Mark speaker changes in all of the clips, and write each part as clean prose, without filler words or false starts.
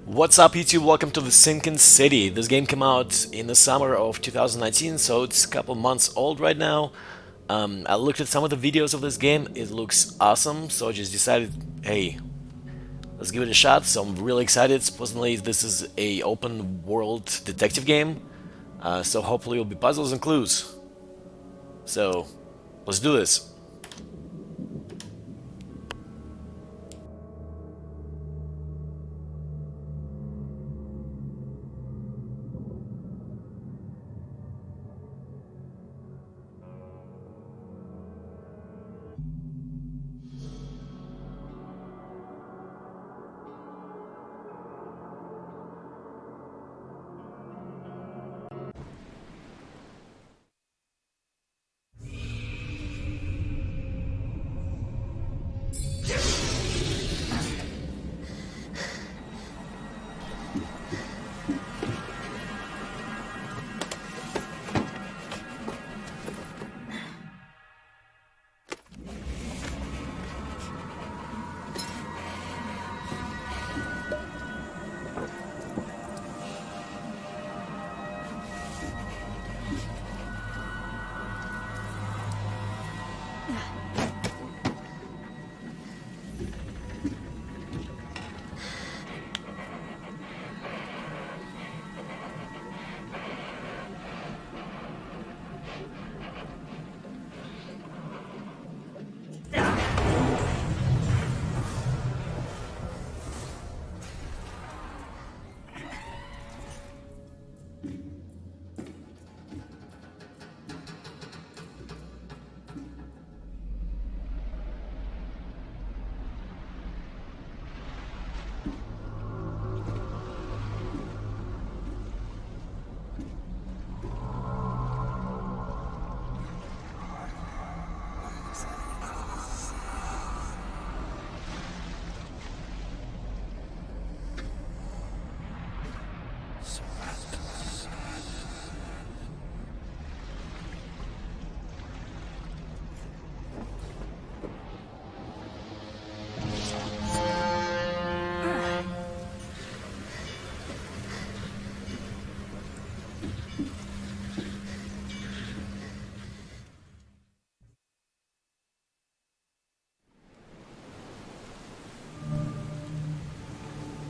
Speaker 1: What's up YouTube? Welcome to the Sinking City. This game came out in the summer of 2019, so it's a couple months old right now. I looked at some of the videos of this game, it looks awesome, so I just decided, hey, let's give it a shot. So I'm really excited. Supposedly this is a open world detective game, so hopefully it'll be puzzles and clues. So, let's do this.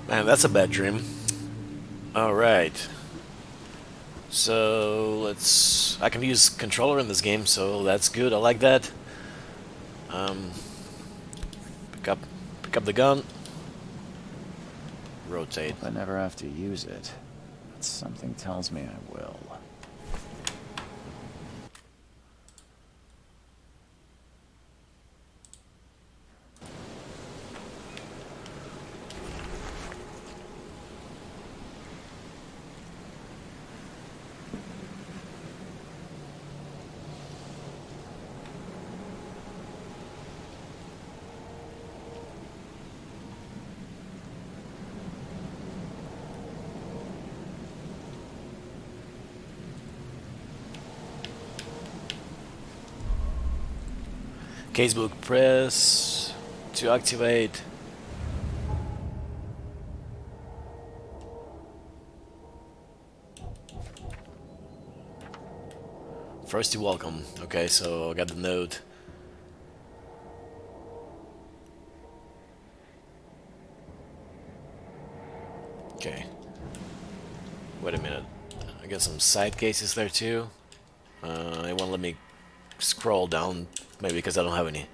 Speaker 1: Man, that's a bad dream. Alright. So I can use controller in this game, so that's good. I like that. Um, pick up, pick up the gun. Rotate.
Speaker 2: I never have to use it, but something tells me I will.
Speaker 1: Casebook press to activate. First to welcome. Okay, so I got the note. Okay. Wait a minute. I got some side cases there too. It won't let me scroll down, maybe because I don't have any.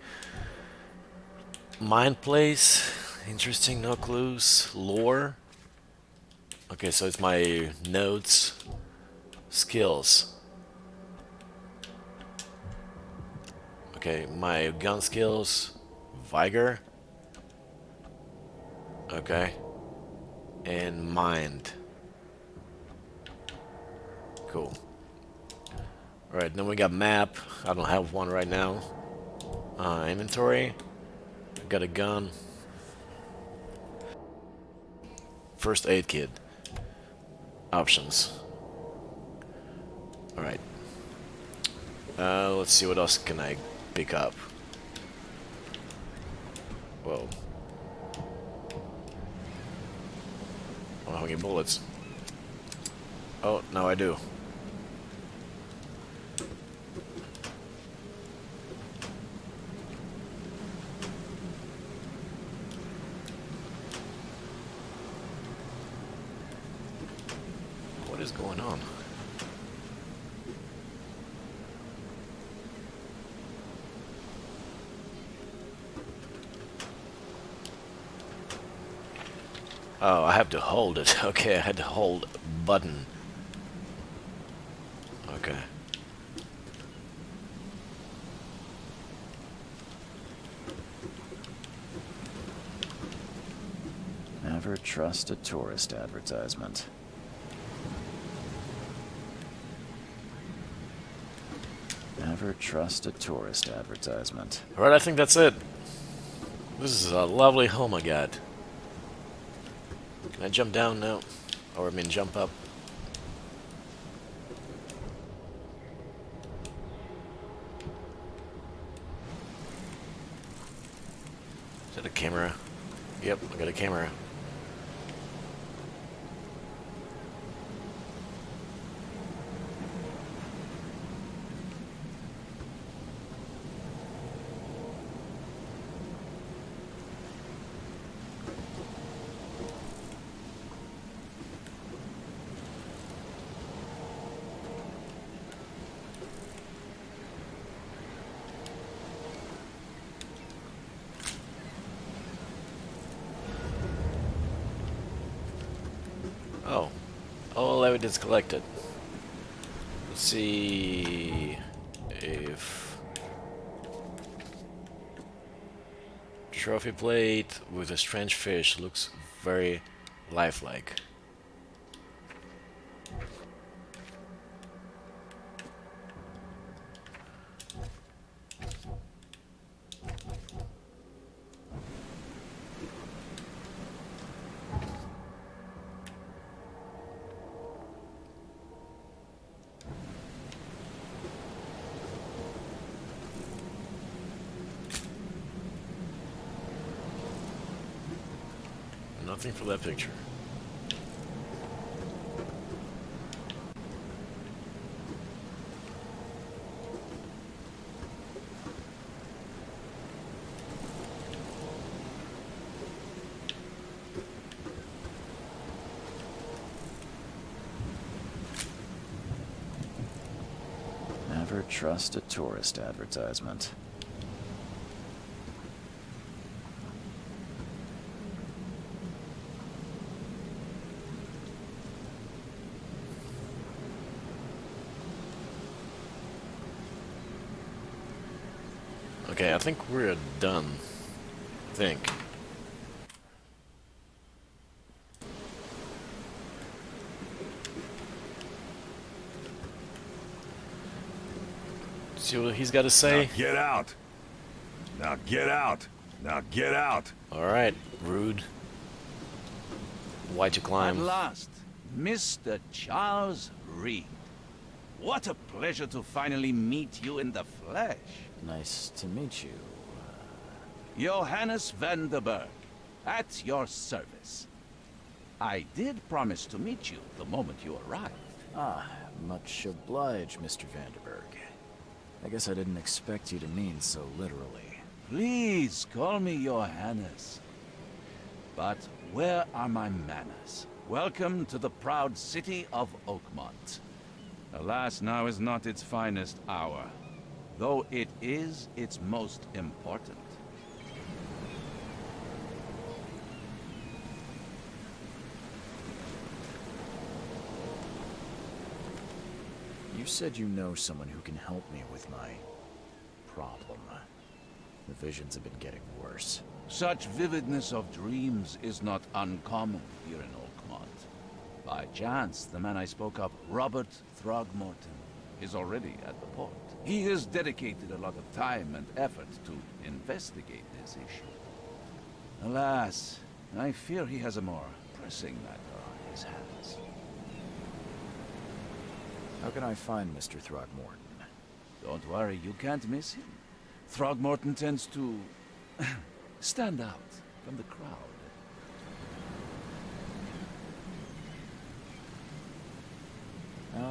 Speaker 1: Mind place. Interesting, no clues. Lore. Okay, so it's my notes. Skills. Okay, my gun skills. Vigor. Okay. And mind. Cool. Alright, then we got map. I don't have one right now. Inventory. Got a gun. First aid kit. Options. Alright. Let's see what else can I pick up. Whoa. don't get bullets. Oh, now I do. What is going on? Oh, I have to hold it. Okay, I had to hold button. Okay.
Speaker 2: Never trust a tourist advertisement. Never trust a tourist advertisement.
Speaker 1: Alright, I think that's it. This is a lovely home I got. Can I jump down now? Or, I mean, jump up? Is that a camera? Yep, I got a camera. Oh. All evidence collected. Let's see if trophy plate with a strange fish looks very lifelike. Nothing for that picture.
Speaker 2: Never trust a tourist advertisement.
Speaker 1: Okay, I think we're done. I think. See what he's got to say?
Speaker 3: Now get out! Now get out! Now get out!
Speaker 1: Alright, rude. Why to
Speaker 4: At
Speaker 1: climb?
Speaker 4: last, Mr. Charles Reed. What a pleasure to finally meet you in the flesh.
Speaker 2: Nice to meet you.
Speaker 4: Johannes van der Berg, at your service. I did promise to meet you the moment you arrived.
Speaker 2: Ah, much obliged, Mr. Vanderberg. I guess I didn't expect you to mean so literally.
Speaker 4: Please call me Johannes. But where are my manners? Welcome to the proud city of Oakmont. Alas, now is not its finest hour, though it is its most important.
Speaker 2: You said you know someone who can help me with my problem. The visions have been getting worse.
Speaker 4: Such vividness of dreams is not uncommon here in Oakmont. By chance, the man I spoke of, Robert Throgmorton, is already at the port. He has dedicated a lot of time and effort to investigate this issue. Alas, I fear he has a more pressing matter on his hands.
Speaker 2: How can I find Mr. Throgmorton?
Speaker 4: Don't worry, you can't miss him. Throgmorton tends to stand out from the crowd.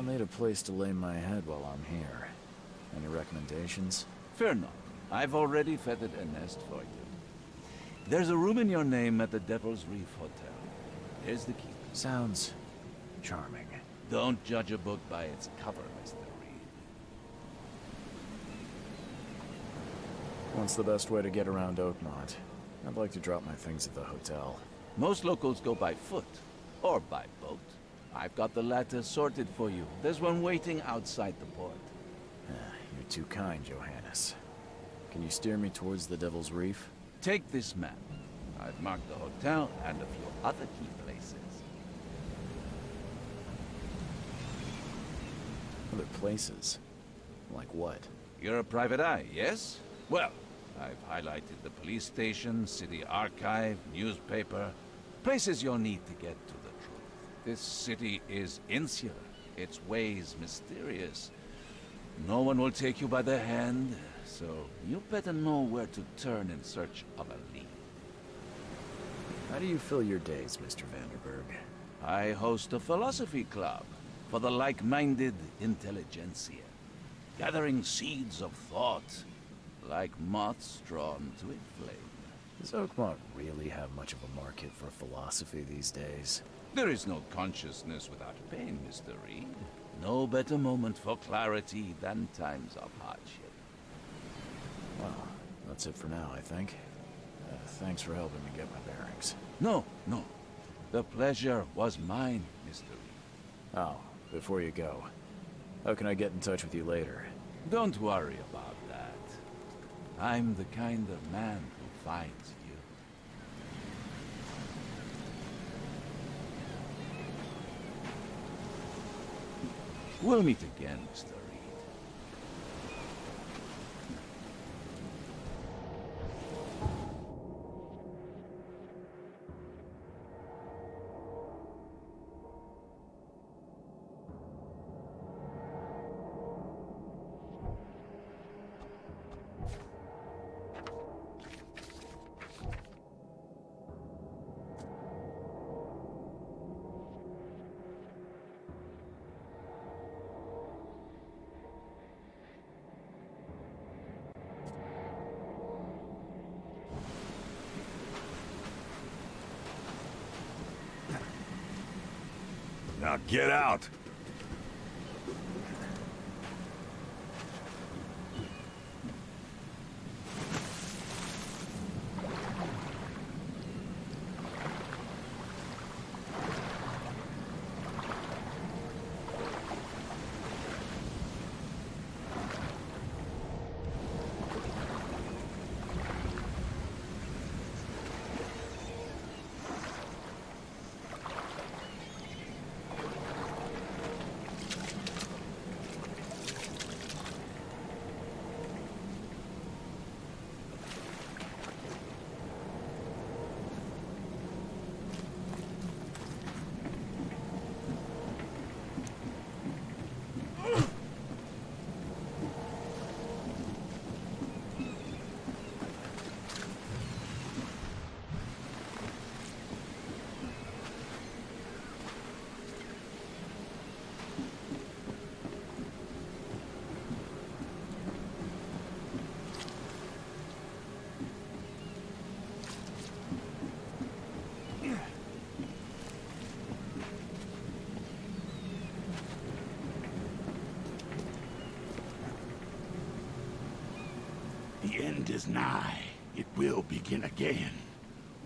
Speaker 2: I'll need a place to lay my head while I'm here. Any recommendations?
Speaker 4: Fear not. I've already fettered a nest for you. There's a room in your name at the Devil's Reef Hotel. Here's the key.
Speaker 2: Sounds charming.
Speaker 4: Don't judge a book by its cover, Mr. Reed.
Speaker 2: What's the best way to get around Oakmont? I'd like to drop my things at the hotel.
Speaker 4: Most locals go by foot, or by boat. I've got the latter sorted for you. There's one waiting outside the port.
Speaker 2: You're too kind, Johannes. Can you steer me towards the Devil's Reef?
Speaker 4: Take this map. I've marked the hotel and a few other key places.
Speaker 2: Other places? Like what?
Speaker 4: You're a private eye, yes? Well, I've highlighted the police station, city archive, newspaper, places you'll need to get to the truth. This city is insular, its ways mysterious. No one will take you by the hand, so you better know where to turn in search of a lead.
Speaker 2: How do you fill your days, Mr. Vanderberg?
Speaker 4: I host a philosophy club for the like-minded intelligentsia, gathering seeds of thought, like moths drawn to a flame.
Speaker 2: Does Oakmont really have much of a market for philosophy these days?
Speaker 4: There is no consciousness without pain, Mr. Reed. No better moment for clarity than times of hardship.
Speaker 2: Well, that's it for now, I think. Thanks for helping me get my bearings.
Speaker 4: No. The pleasure was mine, Mr. Reed.
Speaker 2: Oh, before you go, how can I get in touch with you later?
Speaker 4: Don't worry about that. I'm the kind of man who finds you. We'll meet again, Mr. Reed.
Speaker 3: Now get out!
Speaker 5: The end is nigh. It will begin again.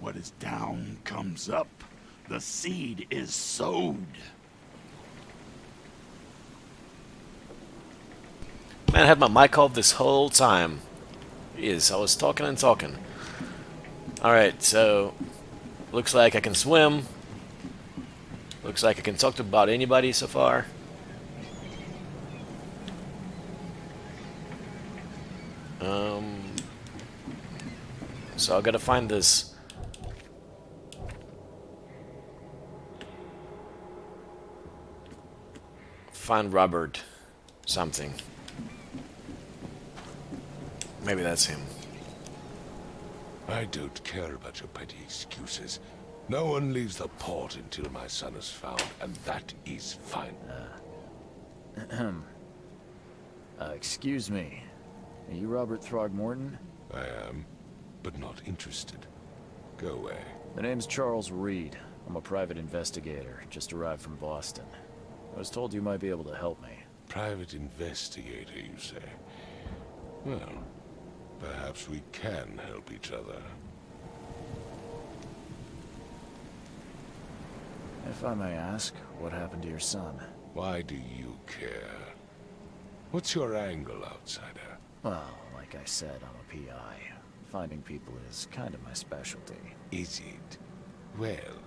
Speaker 5: What is down comes up. The seed is sowed.
Speaker 1: Man, I had my mic off this whole time. Jeez, I was talking and talking. Alright, so looks like I can swim. Looks like I can talk to about anybody so far. So I gotta find this. Find Robert something. Maybe that's him.
Speaker 6: I don't care about your petty excuses. No one leaves the port until my son is found, and that is fine.
Speaker 2: Excuse me. Are you Robert Throgmorton?
Speaker 6: I am, but not interested. Go away.
Speaker 2: The name's Charles Reed. I'm a private investigator, just arrived from Boston. I was told you might be able to help me.
Speaker 6: Private investigator, you say? Well, perhaps we can help each other.
Speaker 2: If I may ask, what happened to your son?
Speaker 6: Why do you care? What's your angle, outsider?
Speaker 2: Well, like I said, I'm a PI. Finding people is kind of my specialty.
Speaker 6: Is it? Well,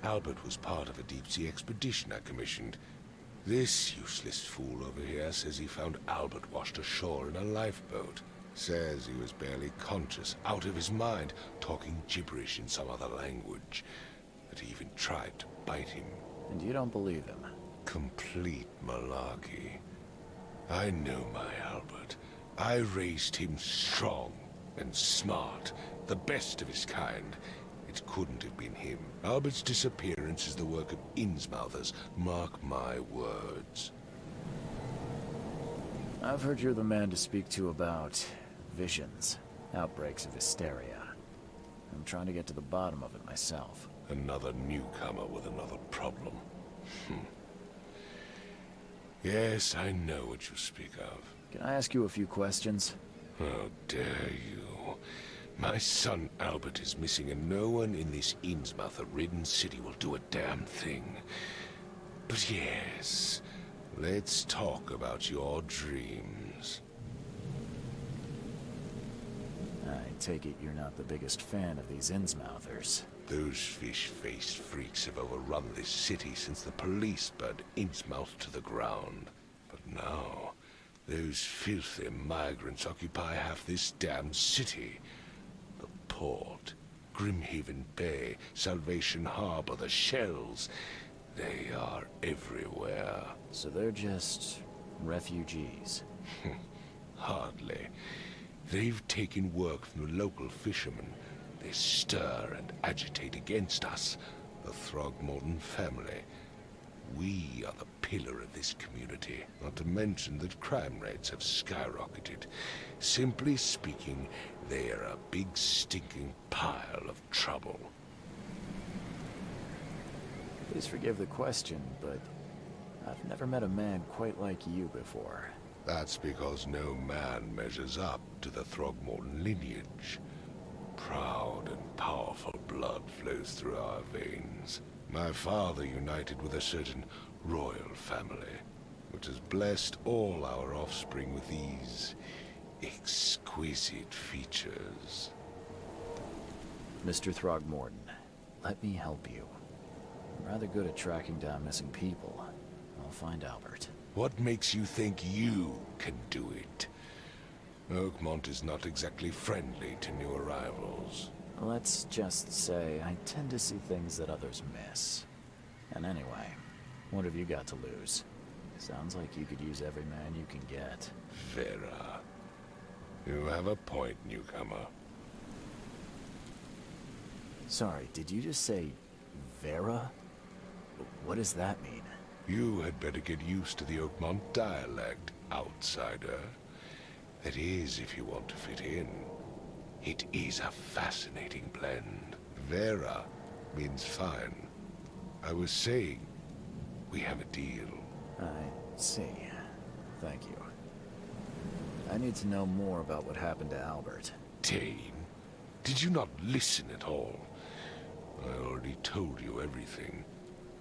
Speaker 6: Albert was part of a deep-sea expedition I commissioned. This useless fool over here says he found Albert washed ashore in a lifeboat. Says he was barely conscious, out of his mind, talking gibberish in some other language. That he even tried to bite him.
Speaker 2: And you don't believe him?
Speaker 6: Complete malarkey. I know my Albert. I raised him strong and smart, the best of his kind. It couldn't have been him. Albert's disappearance is the work of Innsmouthers, mark my words.
Speaker 2: I've heard you're the man to speak to about visions, outbreaks of hysteria. I'm trying to get to the bottom of it myself.
Speaker 6: Another newcomer with another problem. Yes, I know what you speak of.
Speaker 2: Can I ask you a few questions?
Speaker 6: How dare you? My son Albert is missing, and no one in this Innsmouther-ridden city will do a damn thing. But yes, let's talk about your dreams.
Speaker 2: I take it you're not the biggest fan of these Innsmouthers.
Speaker 6: Those fish-faced freaks have overrun this city since the police burned Innsmouth to the ground. But now, those filthy migrants occupy half this damn city. The port, Grimhaven Bay, Salvation Harbor, the shells. They are everywhere.
Speaker 2: So they're just refugees.
Speaker 6: Hardly. They've taken work from the local fishermen. They stir and agitate against us, the Throgmorton family. We are the pillar of this community, not to mention that crime rates have skyrocketed. Simply speaking, they are a big stinking pile of trouble.
Speaker 2: Please forgive the question, but I've never met a man quite like you before.
Speaker 6: That's because no man measures up to the Throgmorton lineage. Proud and powerful blood flows through our veins. My father united with a certain royal family, which has blessed all our offspring with these exquisite features.
Speaker 2: Mr. Throgmorton, let me help you. I'm rather good at tracking down missing people. I'll find Albert.
Speaker 6: What makes you think you can do it? Oakmont is not exactly friendly to new arrivals.
Speaker 2: Let's just say I tend to see things that others miss. And anyway, what have you got to lose? Sounds like you could use every man you can get.
Speaker 6: Vera. You have a point, newcomer.
Speaker 2: Sorry, did you just say Vera? What does that mean?
Speaker 6: You had better get used to the Oakmont dialect, outsider. That is, if you want to fit in. It is a fascinating blend. Vera means fine. I was saying, we have a deal.
Speaker 2: I see. Thank you. I need to know more about what happened to Albert.
Speaker 6: Dane, did you not listen at all? I already told you everything.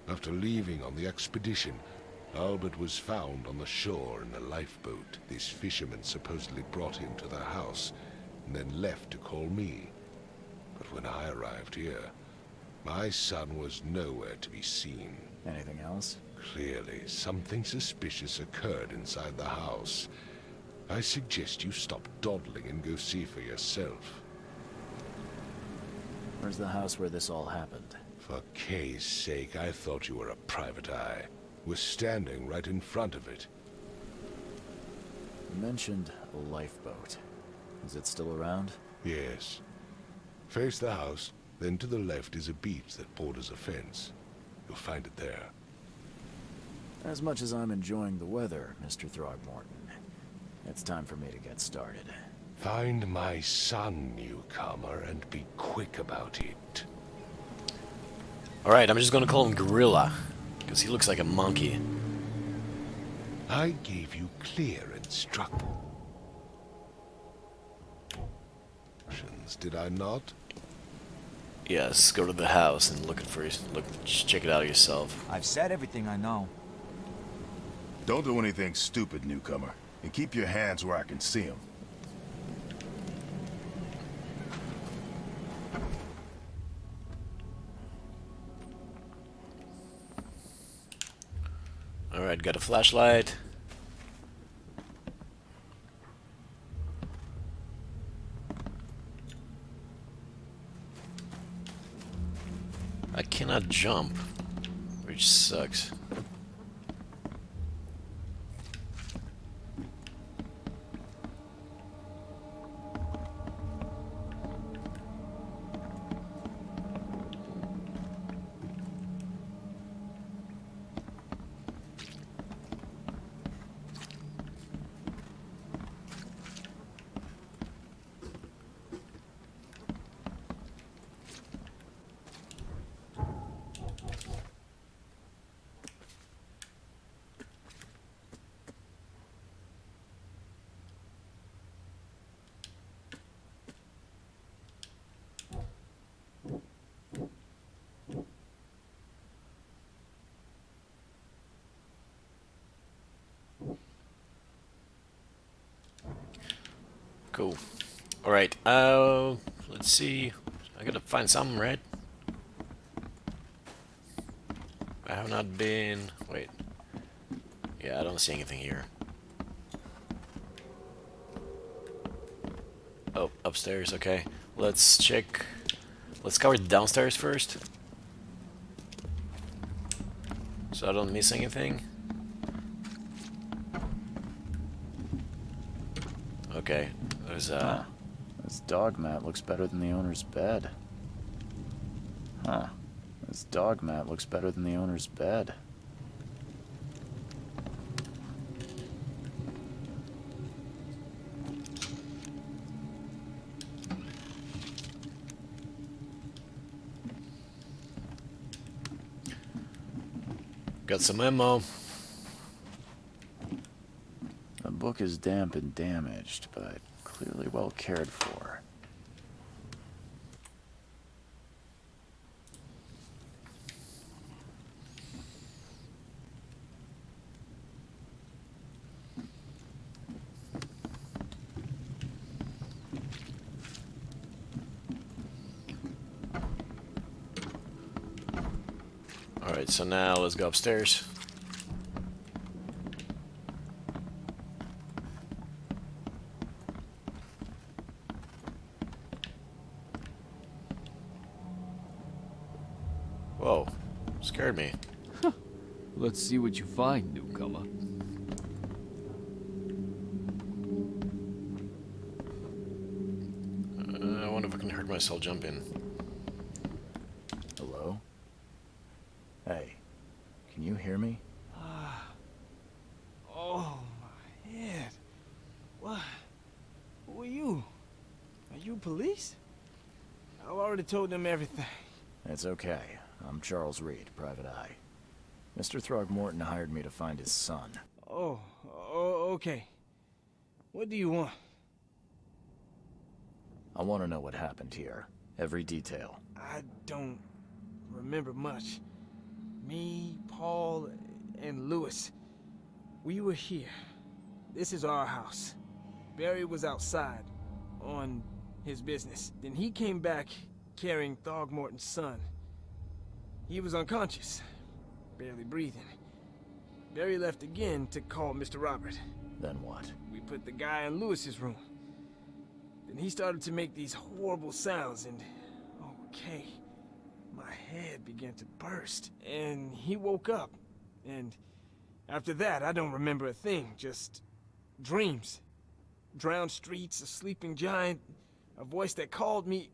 Speaker 6: After leaving on the expedition, Albert was found on the shore in a lifeboat. This fisherman supposedly brought him to the house, and then left to call me. But when I arrived here, my son was nowhere to be seen.
Speaker 2: Anything else?
Speaker 6: Clearly, something suspicious occurred inside the house. I suggest you stop dawdling and go see for yourself.
Speaker 2: Where's the house where this all happened?
Speaker 6: For Kay's sake, I thought you were a private eye. We're standing right in front of it.
Speaker 2: You mentioned a lifeboat. Is it still around?
Speaker 6: Yes. Face the house, then to the left is a beach that borders a fence. You'll find it there.
Speaker 2: As much as I'm enjoying the weather, Mr. Throgmorton, it's time for me to get started.
Speaker 6: Find my son, newcomer, and be quick about it.
Speaker 1: Alright, I'm just gonna call him Gorilla, because he looks like a monkey.
Speaker 6: I gave you clear instructions, did I not?
Speaker 1: Yes, go to the house and just check it out yourself.
Speaker 7: I've said everything I know.
Speaker 3: Don't do anything stupid, newcomer. And keep your hands where I can see them.
Speaker 1: Alright, got a flashlight. I cannot jump, which sucks. Cool. Alright, let's see. I gotta find something, right? I have not been... Wait. Yeah, I don't see anything here. Oh, upstairs, okay. Let's check... Let's cover downstairs first. So I don't miss anything. Okay, there's a...
Speaker 2: This dog mat looks better than the owner's bed. Huh. This dog mat looks better than the owner's bed.
Speaker 1: Got some ammo.
Speaker 2: The book is damp and damaged, but clearly well cared for.
Speaker 1: Alright, so now let's go upstairs. Whoa, scared me.
Speaker 8: Let's see what you find, newcomer.
Speaker 1: I wonder if I can hurt myself jumping.
Speaker 2: Hello? Hey, can you hear me?
Speaker 8: Oh, my head. What? Who are you? Are you police? I've already told them everything.
Speaker 2: It's okay. I'm Charles Reed, Private Eye. Mr. Throgmorton hired me to find his son.
Speaker 8: Oh, okay. What do you want?
Speaker 2: I want to know what happened here. Every detail.
Speaker 8: I don't remember much. Me, Paul, and Lewis. We were here. This is our house. Barry was outside, on his business. Then he came back carrying Throgmorton's son. He was unconscious, barely breathing. Barry left again to call Mr. Robert.
Speaker 2: Then what?
Speaker 8: We put the guy in Lewis's room. Then he started to make these horrible sounds and... Okay. My head began to burst. And he woke up. And after that, I don't remember a thing. Just dreams. Drowned streets, a sleeping giant, a voice that called me...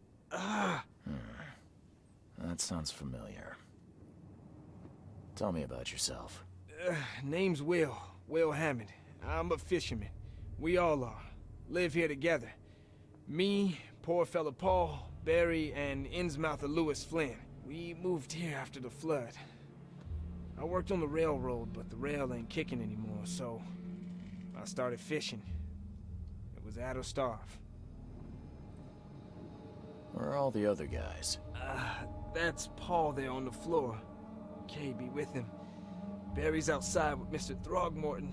Speaker 2: That sounds familiar. Tell me about yourself.
Speaker 8: Name's Will. Will Hammond. I'm a fisherman. We all are. Live here together. Me, poor fella Paul, Barry, and Innsmouther Lewis Flynn. We moved here after the flood. I worked on the railroad, but the rail ain't kicking anymore, so I started fishing. It was at or starve.
Speaker 2: Where are all the other guys?
Speaker 8: That's Paul there on the floor. Kay be with him. Barry's outside with Mr. Throgmorton.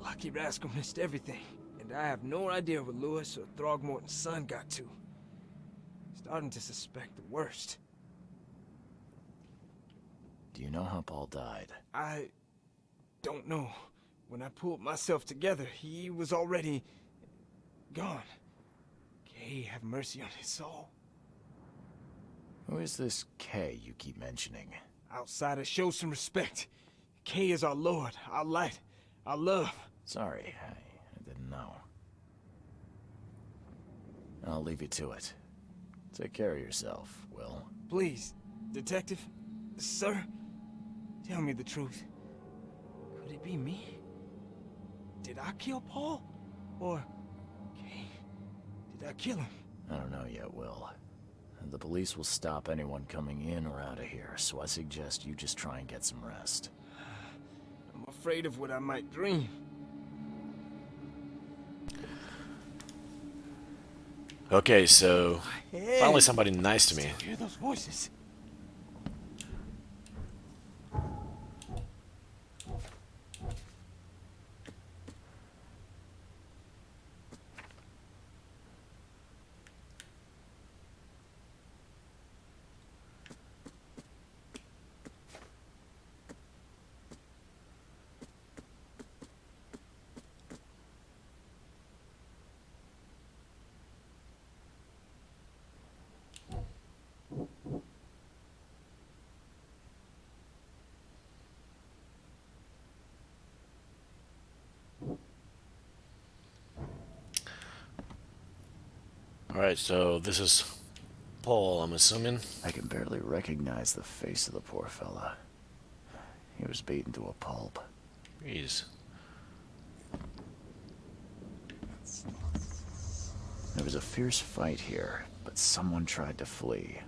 Speaker 8: Lucky rascal missed everything. And I have no idea what Lewis or Throgmorton's son got to. Starting to suspect the worst.
Speaker 2: Do you know how Paul died?
Speaker 8: I don't know. When I pulled myself together, he was already gone. Kay have mercy on his soul.
Speaker 2: Who is this K you keep mentioning?
Speaker 8: Outsiders, show some respect. Kay is our lord, our light, our love.
Speaker 2: Sorry, I didn't know. I'll leave you to it. Take care of yourself, Will.
Speaker 8: Please, detective, sir, tell me the truth. Could it be me? Did I kill Paul? Or Kay? Did I kill him?
Speaker 2: I don't know yet, Will. The police will stop anyone coming in or out of here, so I suggest you just try and get some rest.
Speaker 8: I'm afraid of what I might dream.
Speaker 1: Okay, so finally somebody nice to me.
Speaker 8: Still hear those voices.
Speaker 1: Alright, so this is Paul, I'm assuming.
Speaker 2: I can barely recognize the face of the poor fella. He was beaten to a pulp.
Speaker 1: Jeez.
Speaker 2: There was a fierce fight here, but someone tried to flee.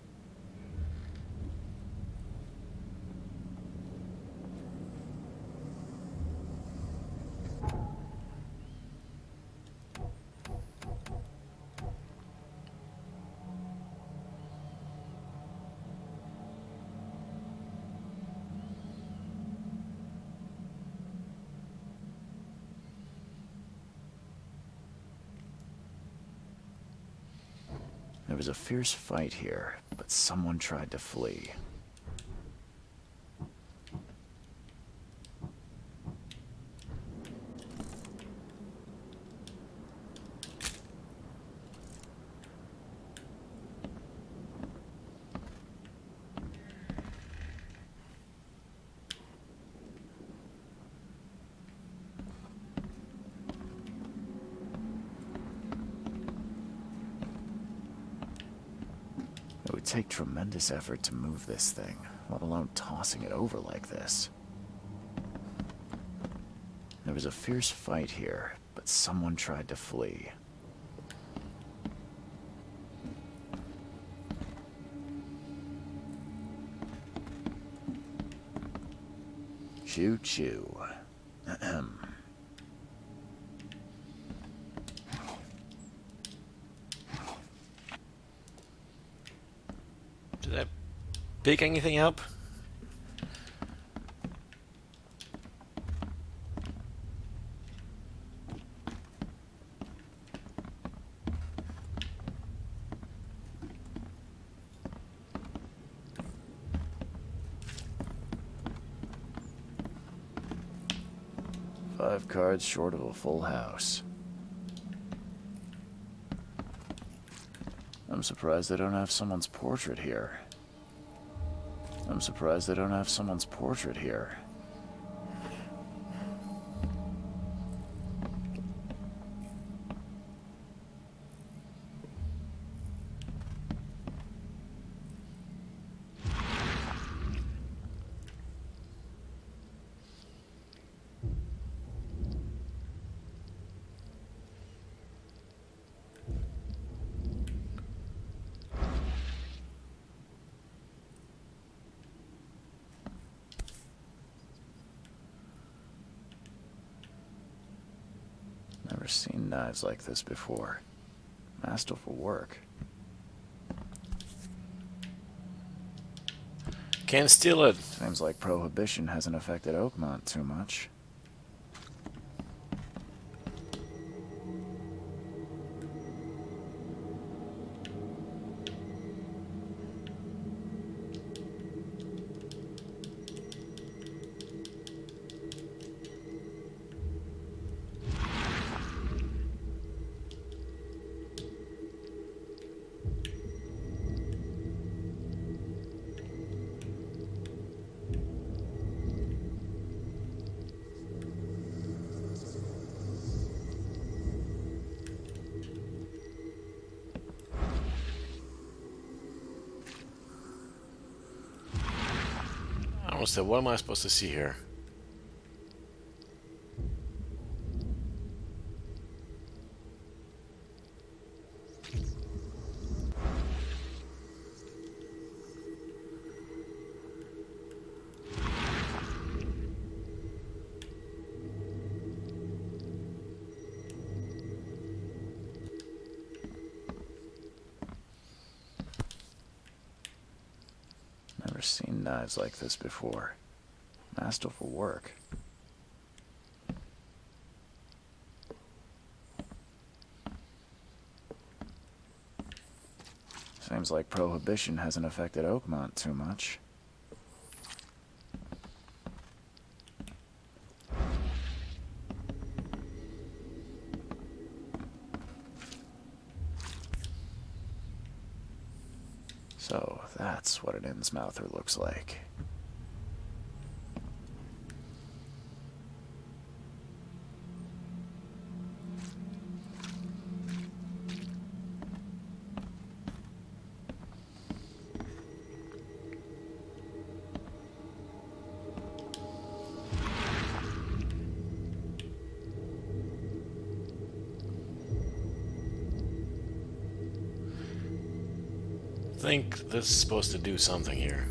Speaker 2: There was a fierce fight here, but someone tried to flee. It would take tremendous effort to move this thing, let alone tossing it over like this. There was a fierce fight here, but someone tried to flee. Choo-choo. Ahem.
Speaker 1: Did I pick anything up?
Speaker 2: Five cards short of a full house. I'm surprised they don't have someone's portrait here. I'm surprised they don't have someone's portrait here. Never seen knives like this before. Masterful work.
Speaker 1: Can't steal it.
Speaker 2: Seems like Prohibition hasn't affected Oakmont too much.
Speaker 1: I don't understand. What am I supposed to see here?
Speaker 2: Never seen knives like this before. Masterful work. Seems like Prohibition hasn't affected Oakmont too much. So, that's what an Innsmouther looks like.
Speaker 1: I think this is supposed to do something here.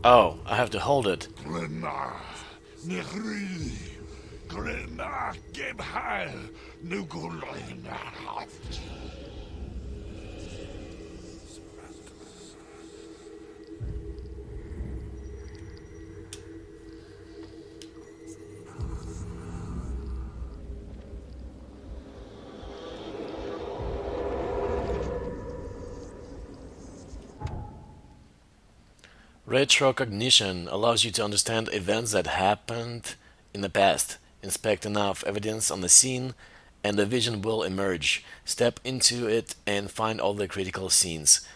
Speaker 1: Oh, I have to hold it. Retrocognition allows you to understand events that happened in the past, inspect enough evidence on the scene, and the vision will emerge. Step into it and find all the critical scenes.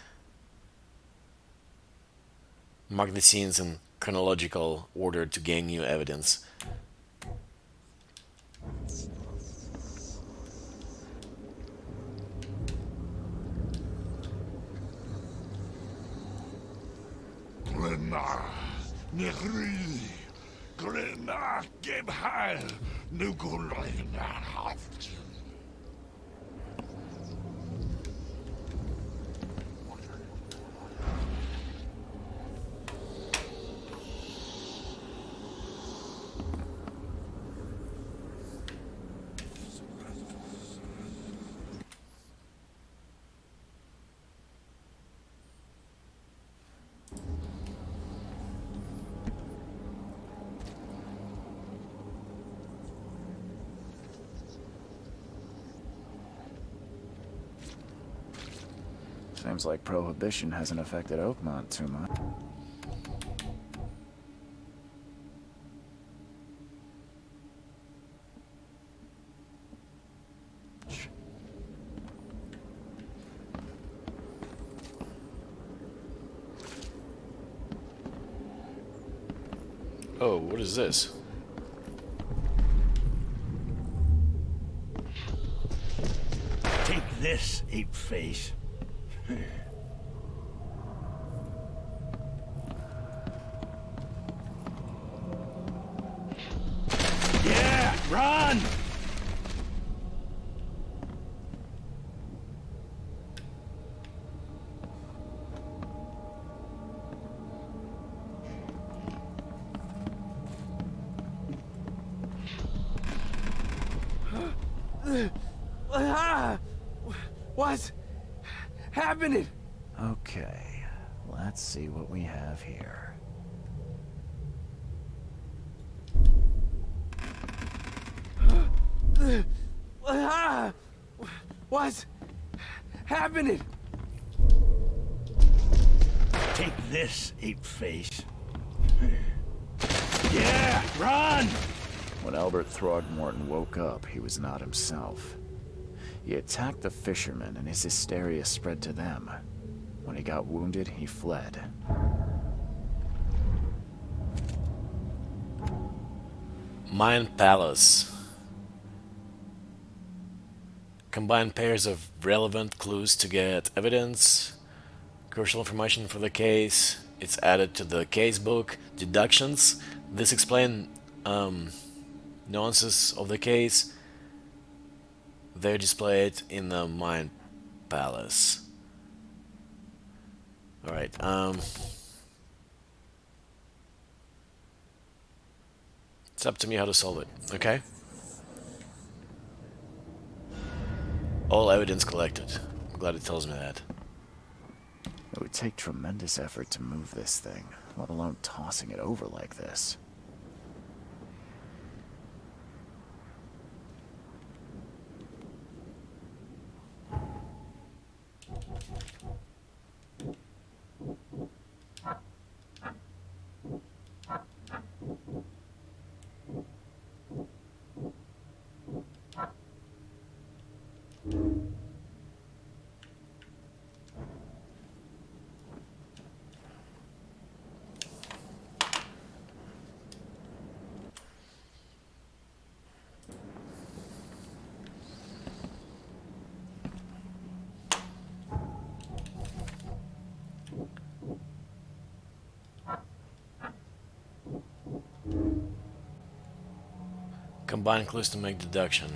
Speaker 1: Mark the scenes in chronological order to gain new evidence.
Speaker 2: Seems like Prohibition hasn't affected Oakmont too much.
Speaker 1: Oh, what is this?
Speaker 5: Take this, ape face. Yeah, run!
Speaker 8: Ah! What's happening?
Speaker 2: Okay, let's see what we have here.
Speaker 8: Ah! What's happening?
Speaker 5: Take this, ape face. Yeah, run!
Speaker 2: When Albert Throgmorton woke up, he was not himself. He attacked the fishermen, and his hysteria spread to them. When he got wounded, he fled.
Speaker 1: Mind Palace. Combine pairs of relevant clues to get evidence. Crucial information for the case. It's added to the case book. Deductions. This explain nuances of the case. They're displayed in the Mind Palace. Alright, it's up to me how to solve it, okay? All evidence collected. I'm glad it tells me that.
Speaker 2: It would take tremendous effort to move this thing, let alone tossing it over like this.
Speaker 1: Combine clues to make deduction.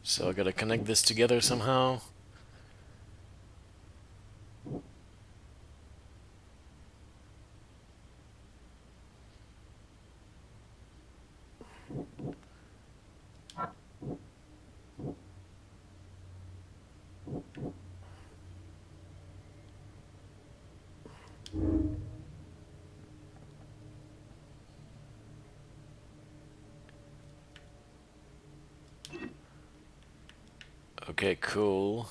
Speaker 1: So I gotta connect this together somehow. Okay, cool.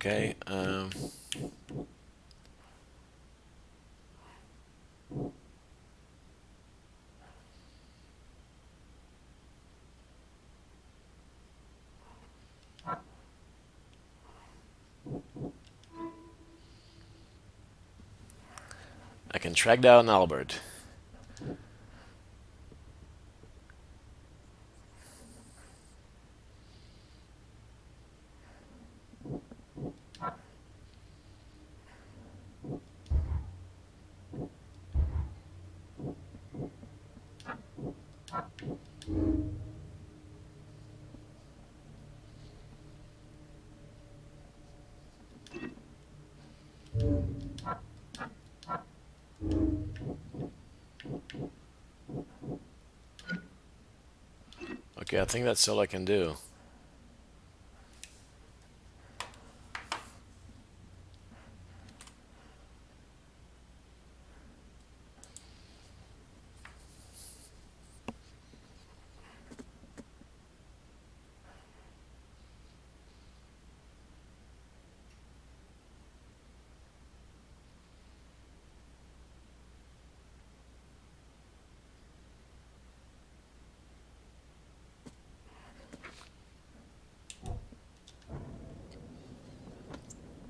Speaker 1: Okay, I can track down Albert. Okay, I think that's all I can do.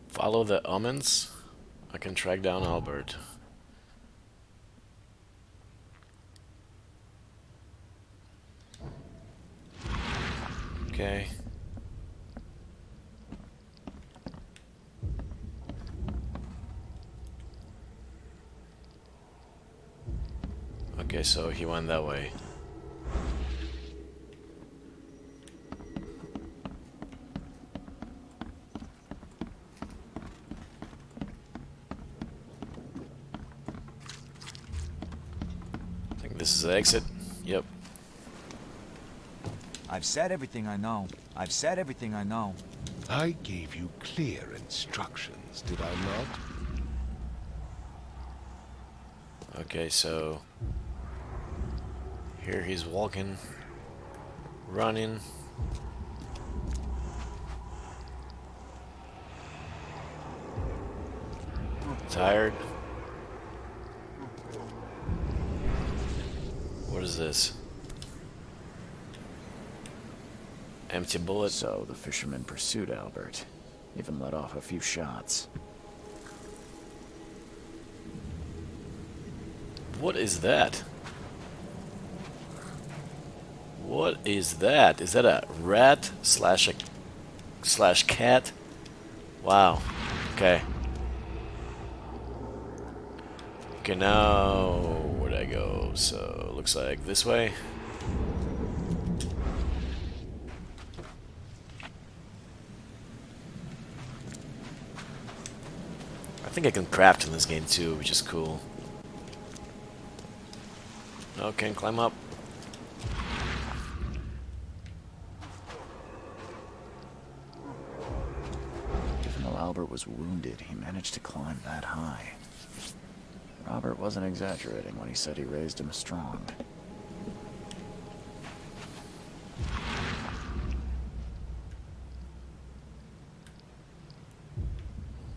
Speaker 1: Follow the omens. I can track down Albert. Okay. Okay, so he went that way. I think this is the exit. Yep.
Speaker 7: I've said everything I know. I've said everything I know.
Speaker 6: I gave you clear instructions, did I not?
Speaker 1: Okay, so here he's walking, running. Tired. What is this? Empty bullet.
Speaker 2: So the fisherman pursued Albert, even let off a few shots.
Speaker 1: What is that? What is that? Is that a rat slash cat? Wow. Okay. Okay, now where'd I go? So looks like this way. I think I can craft in this game too, which is cool. Okay, climb up.
Speaker 2: Even though Albert was wounded, he managed to climb that high. Robert wasn't exaggerating when he said he raised him strong.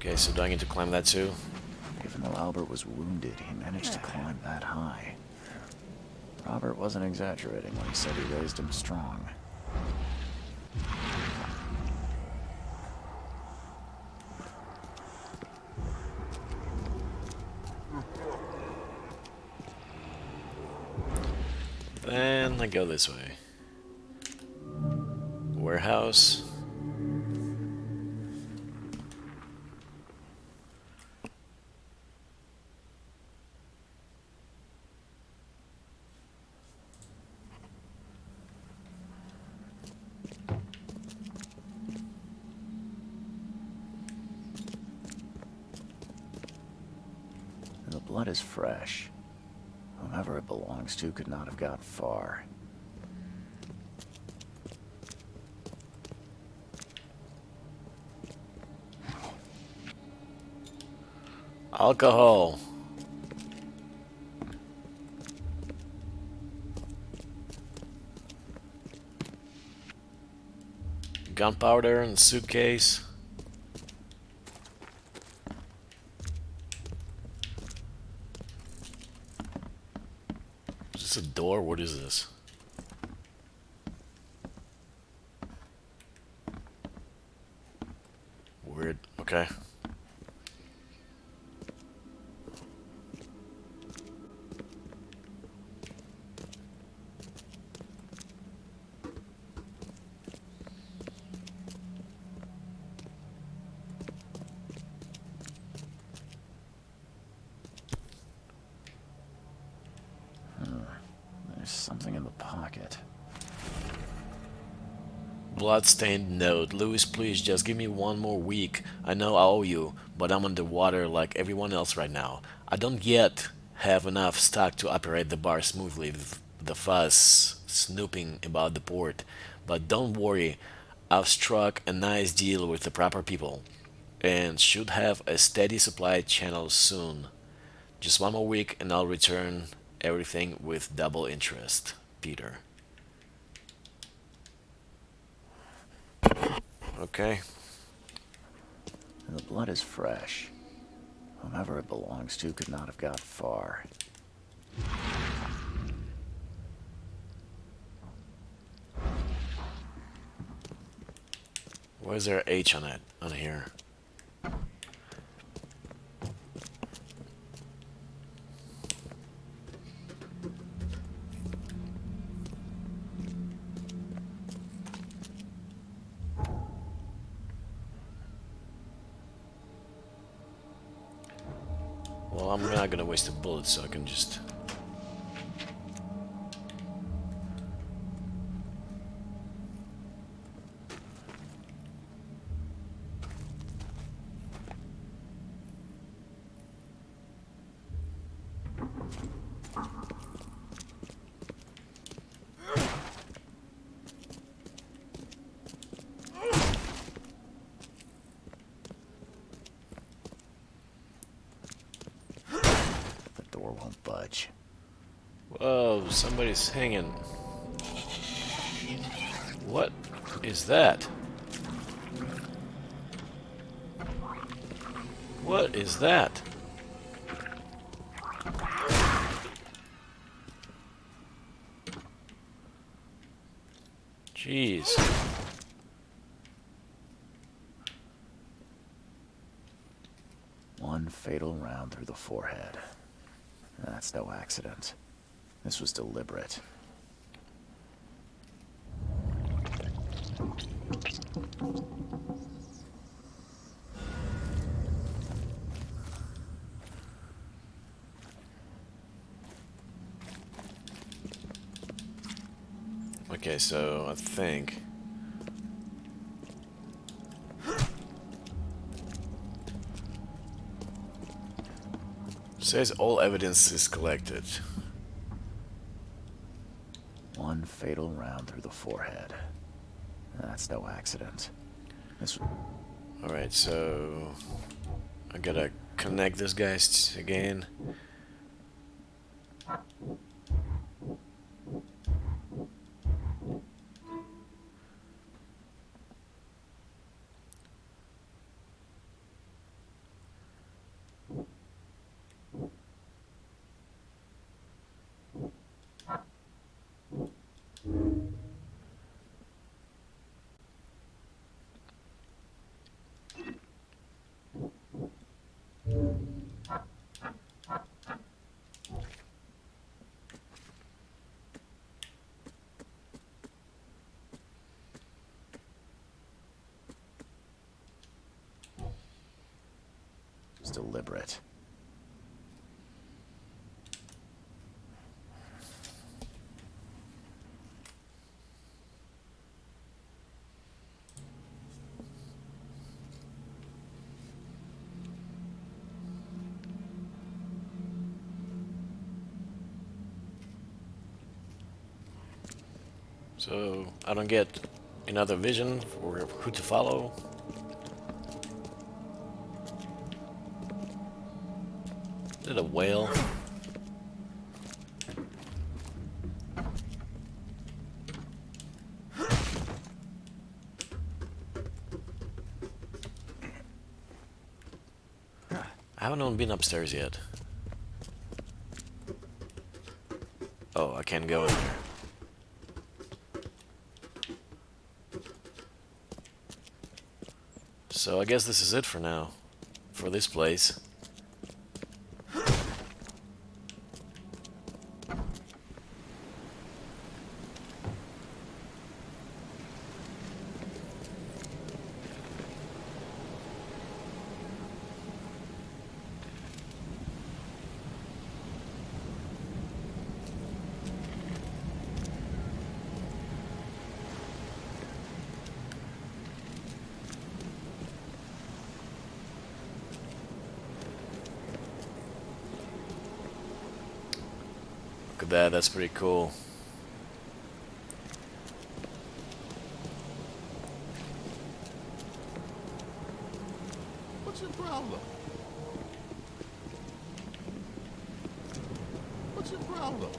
Speaker 1: Okay, so do I need to climb that too?
Speaker 2: Even though Albert was wounded, he managed to climb that high. Robert wasn't exaggerating when he said he raised him strong.
Speaker 1: Then I go this way. Warehouse.
Speaker 2: The blood is fresh. Whomever it belongs to could not have got far.
Speaker 1: Alcohol. Gunpowder and suitcase. Is this a door? What is this? Weird. Okay.
Speaker 2: There's something in the pocket.
Speaker 1: Bloodstained note. Lewis, please just give me one more week. I know I owe you, but I'm underwater like everyone else right now. I don't yet have enough stock to operate the bar smoothly with the fuss snooping about the port. But don't worry, I've struck a nice deal with the proper people and should have a steady supply channel soon. Just one more week and I'll return everything with double interest. Peter. Okay.
Speaker 2: And the blood is fresh. Whomever it belongs to could not have got far.
Speaker 1: Why is there H on it? On here. Well, I'm not gonna waste a bullet, so I can just...
Speaker 2: The door won't budge.
Speaker 1: Whoa, somebody's hanging. What is that? What is that? Jeez.
Speaker 2: One fatal round through the forehead. That's no accident. This was deliberate.
Speaker 1: Okay, so I think... Says all evidence is collected.
Speaker 2: One fatal round through the forehead. That's no accident. This.
Speaker 1: Alright, so... I gotta connect these guys again.
Speaker 2: It's deliberate.
Speaker 1: So, I don't get another vision for who to follow. Is it a whale? I haven't even been upstairs yet. Oh, I can't go in there. So I guess this is it for now, for this place. Look at that, that's pretty cool.
Speaker 3: What's your problem? What's your problem?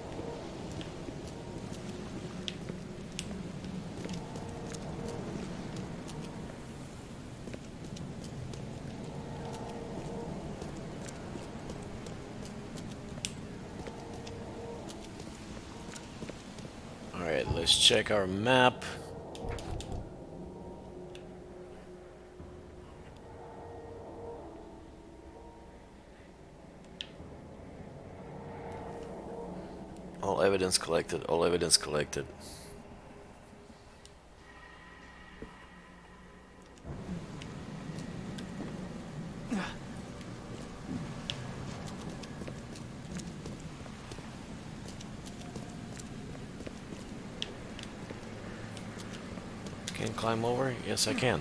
Speaker 1: Alright, let's check our map. All evidence collected, all evidence collected. Can climb over? Yes, I can.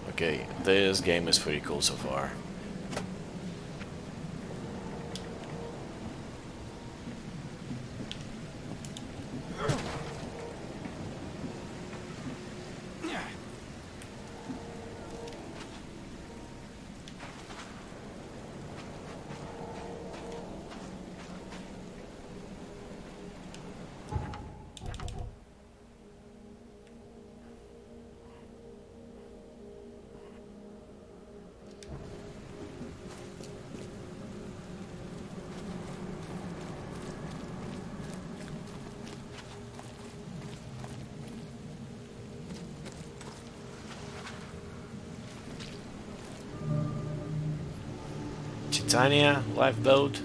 Speaker 1: Okay, this game is pretty cool so far. Titania, lifeboat.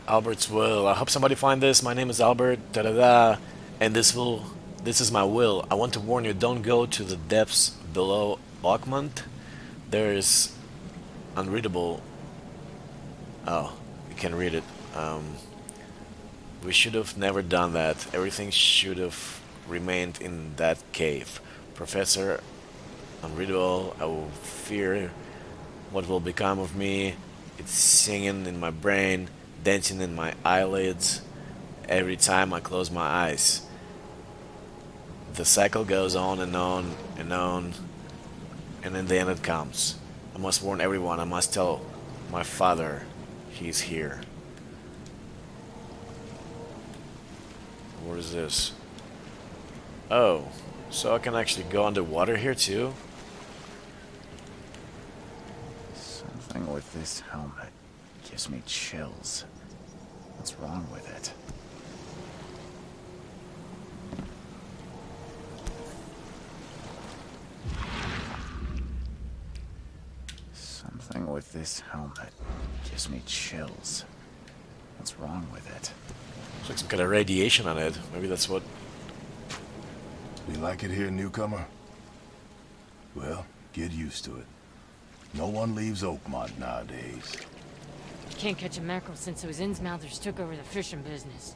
Speaker 1: Albert's will. I hope somebody find this. My name is Albert. Da da da. And this is my will. I want to warn you. Don't go to the depths below Oakmont. There is unreadable. Oh, you can read it. We should have never done that. Everything should have remained in that cave. Professor, unreadable. I will fear what will become of me. It's singing in my brain, dancing in my eyelids every time I close my eyes. The cycle goes on and on and on, and in the end it comes. I must warn everyone. I must tell my father he's here. What is this? Oh, so I can actually go underwater here too?
Speaker 2: Something with this helmet gives me chills. What's wrong with it? Something with this helmet gives me chills. What's wrong with it?
Speaker 1: Looks like some kind of radiation on it. Maybe that's what...
Speaker 3: You like it here, newcomer? Well, get used to it. No one leaves Oakmont nowadays.
Speaker 9: Can't catch a mackerel since those Innsmouthers took over the fishing business.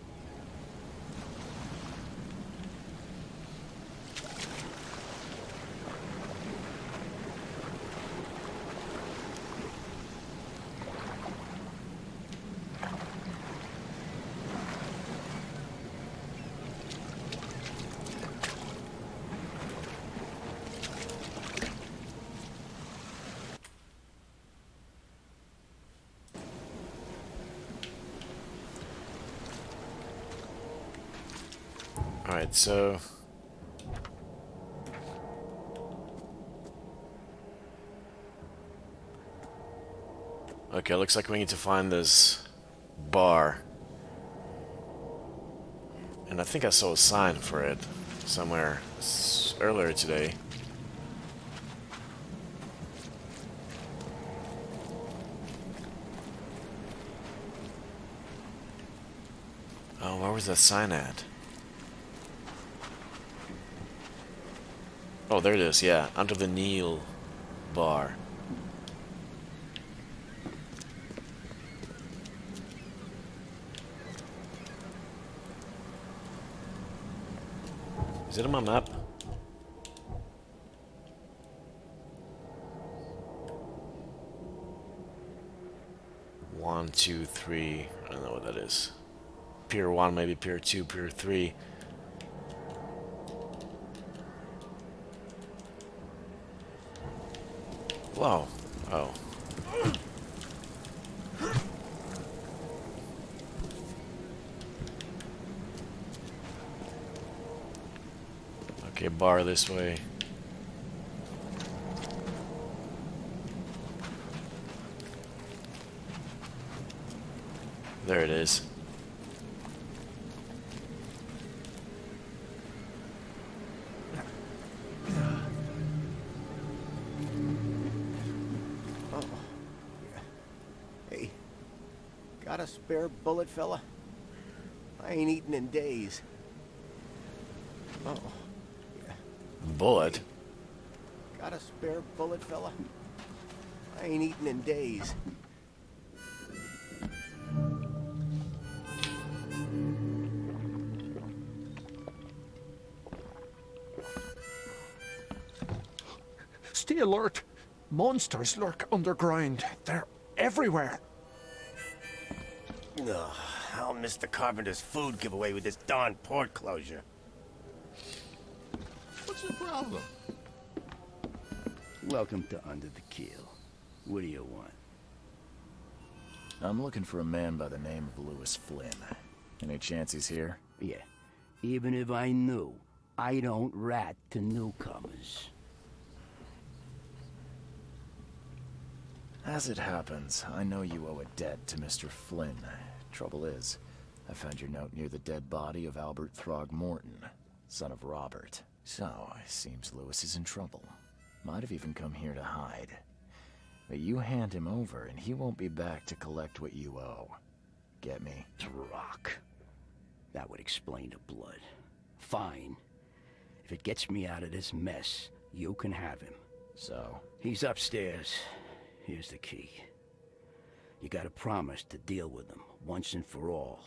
Speaker 1: Alright, so... Okay, looks like we need to find this bar. And I think I saw a sign for it somewhere earlier today. Oh, where was that sign at? Oh, there it is, yeah. Under the Neil bar. Is it on my map? One, two, three. I don't know what that is. Pier 1, maybe Pier 2, Pier 3. Wow. Oh. Okay, bar this way. There it is.
Speaker 10: Hey, got a spare bullet, fella? I ain't eaten in days. Oh,
Speaker 1: Bullet.
Speaker 10: got a spare bullet, fella? I ain't eaten in days.
Speaker 11: Stay alert. Monsters lurk underground. They're everywhere.
Speaker 10: Ugh, I'll miss the carpenter's food giveaway with this darn port closure.
Speaker 3: What's your problem?
Speaker 10: Welcome to Under the Keel. What do you want?
Speaker 2: I'm looking for a man by the name of Lewis Flynn. Any chance he's here?
Speaker 10: Yeah, even if I knew, I don't rat to newcomers.
Speaker 2: As it happens, I know you owe a debt to Mr. Flynn. Trouble is, I found your note near the dead body of Albert Throgmorton, son of Robert. So, it seems Lewis is in trouble. Might have even come here to hide. But you hand him over and he won't be back to collect what you owe. Get me?
Speaker 10: Rock. That would explain the blood. Fine. If it gets me out of this mess, you can have him.
Speaker 2: So?
Speaker 10: He's upstairs. Here's the key. You gotta promise to deal with him, once and for all.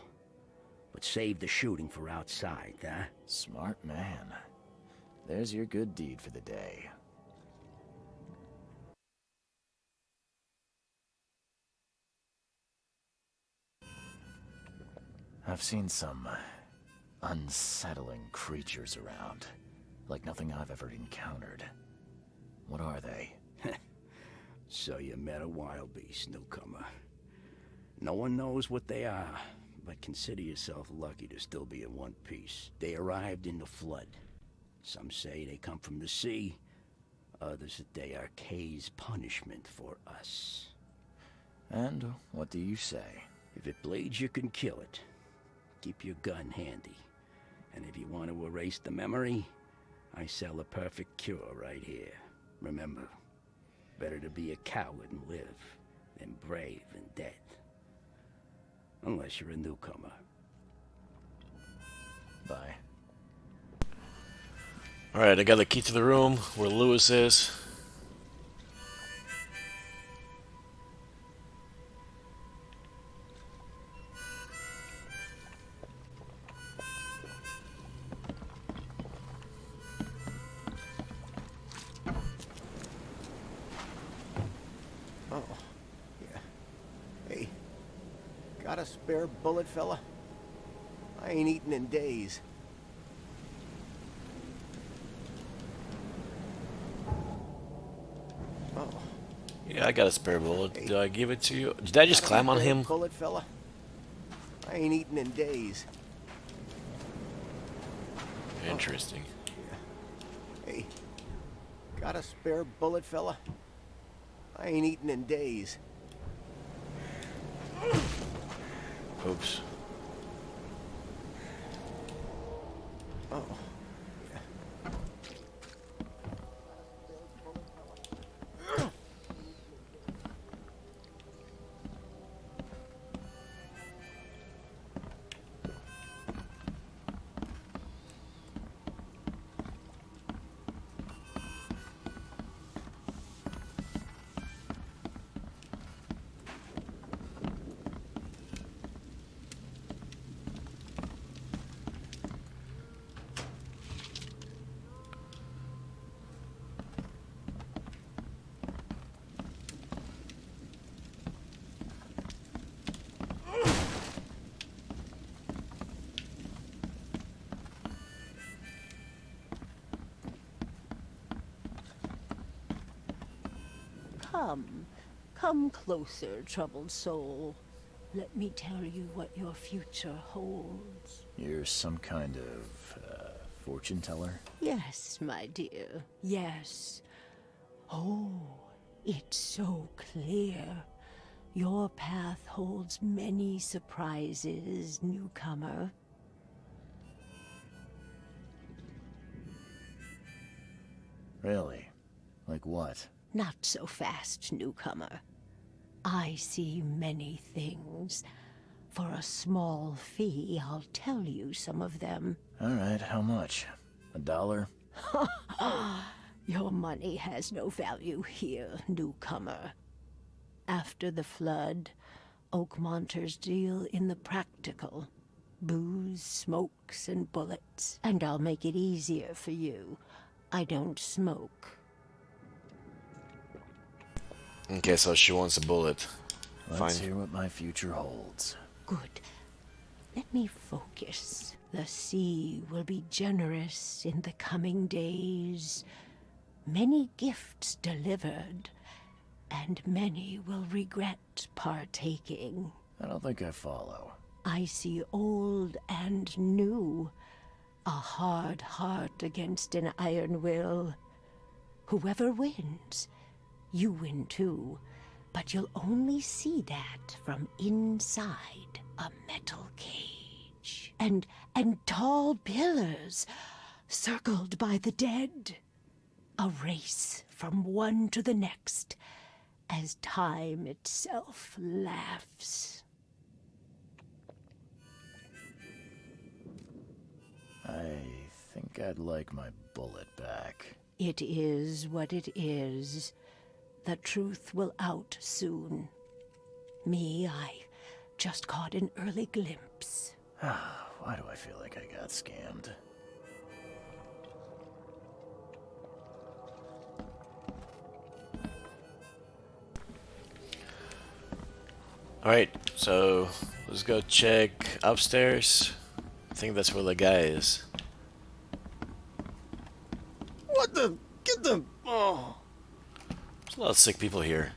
Speaker 10: But save the shooting for outside, huh?
Speaker 2: Smart man. There's your good deed for the day. I've seen some unsettling creatures around, like nothing I've ever encountered. What are they?
Speaker 10: So you met a wild beast, newcomer. No one knows what they are, but consider yourself lucky to still be in one piece. They arrived in the flood. Some say they come from the sea, others that they are Kay's punishment for us.
Speaker 2: And what do you say?
Speaker 10: If it bleeds, you can kill it. Keep your gun handy. And if you want to erase the memory, I sell a perfect cure right here. Remember, better to be a coward and live than brave and dead. Unless you're a newcomer.
Speaker 2: Bye.
Speaker 1: Alright, I got the key to the room where Lewis is.
Speaker 10: Oh, yeah. Hey, got a spare bullet, fella? I ain't eaten in days. Oh.
Speaker 1: Yeah, I got a spare bullet. Did I give it to you? Did I just climb on him?
Speaker 10: Bullet, fella? I ain't eaten in days.
Speaker 1: Interesting.
Speaker 10: Hey, got a spare bullet, fella? I ain't eaten in days.
Speaker 1: Oops.
Speaker 10: Oh.
Speaker 12: Come. Come closer, troubled soul. Let me tell you what your future holds.
Speaker 2: You're some kind of, fortune teller?
Speaker 12: Yes, my dear, yes. Oh, it's so clear. Your path holds many surprises, newcomer.
Speaker 2: Really? Like what?
Speaker 12: Not so fast, newcomer. I see many things. For a small fee, I'll tell you some of them.
Speaker 2: Alright, how much? $1?
Speaker 12: Your money has no value here, newcomer. After the flood, Oakmonters deal in the practical. Booze, smokes, and bullets. And I'll make it easier for you. I don't smoke.
Speaker 1: Okay, so she wants a bullet.
Speaker 2: Let's
Speaker 1: Fine.
Speaker 2: hear what my future holds.
Speaker 12: Good. Let me focus. The sea will be generous in the coming days. Many gifts delivered, and many will regret partaking.
Speaker 2: I don't think I follow.
Speaker 12: I see old and new. A hard heart against an iron will. Whoever wins, you win too. But you'll only see that from inside a metal cage. And tall pillars, circled by the dead. A race from one to the next, as time itself laughs.
Speaker 2: I think I'd like my bullet back.
Speaker 12: It is what it is. The truth will out soon. Me, I just caught an early glimpse.
Speaker 2: Why do I feel like I got scammed?
Speaker 1: Alright, so let's go check upstairs. I think that's where the guy is.
Speaker 8: What the? Get the... Oh.
Speaker 1: There's a lot of sick people here.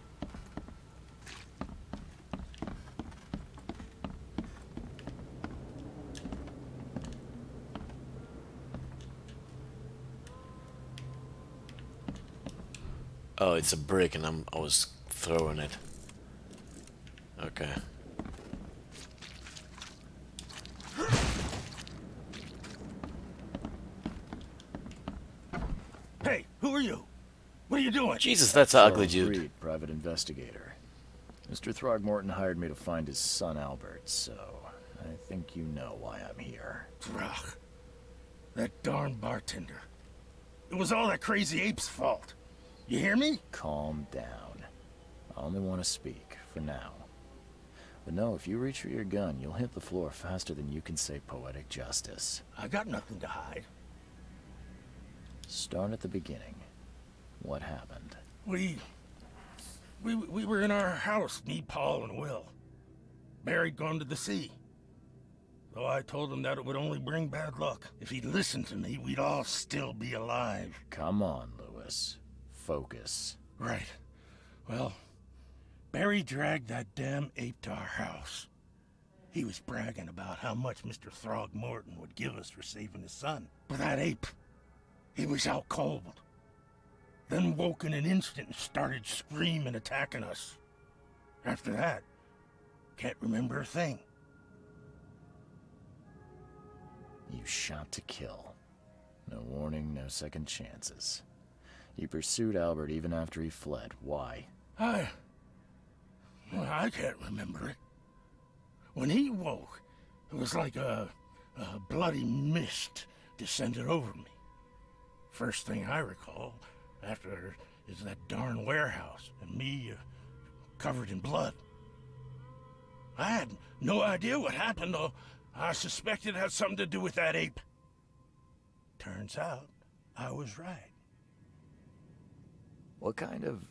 Speaker 1: Oh, it's a brick and I was throwing it. Okay.
Speaker 5: Hey, who are you? What are you doing?
Speaker 1: Jesus, that's an ugly
Speaker 2: Charles
Speaker 1: dude.
Speaker 2: Reed, private investigator. Mr. Throgmorton hired me to find his son Albert, so I think you know why I'm here.
Speaker 5: Throg. That darn bartender. It was all that crazy ape's fault. You hear me?
Speaker 2: Calm down. I only want to speak, for now. But no, if you reach for your gun, you'll hit the floor faster than you can say poetic justice.
Speaker 5: I got nothing to hide.
Speaker 2: Start at the beginning. What happened?
Speaker 5: We were in our house, me, Paul, and Will. Barry'd gone to the sea. Though I told him that it would only bring bad luck. If he'd listened to me, we'd all still be alive.
Speaker 2: Come on, Lewis. Focus.
Speaker 5: Right. Well, Barry dragged that damn ape to our house. He was bragging about how much Mr. Throgmorton would give us for saving his son. But that ape, he was out cold. Then woke in an instant and started screaming, attacking us. After that, can't remember a thing.
Speaker 2: You shot to kill. No warning, no second chances. You pursued Albert even after he fled. Why?
Speaker 5: I can't remember it. When he woke, it was like a bloody mist descended over me. First thing I recall after is that darn warehouse and me covered in blood. I had no idea what happened, though. I suspected it had something to do with that ape. Turns out, I was right.
Speaker 2: What kind of...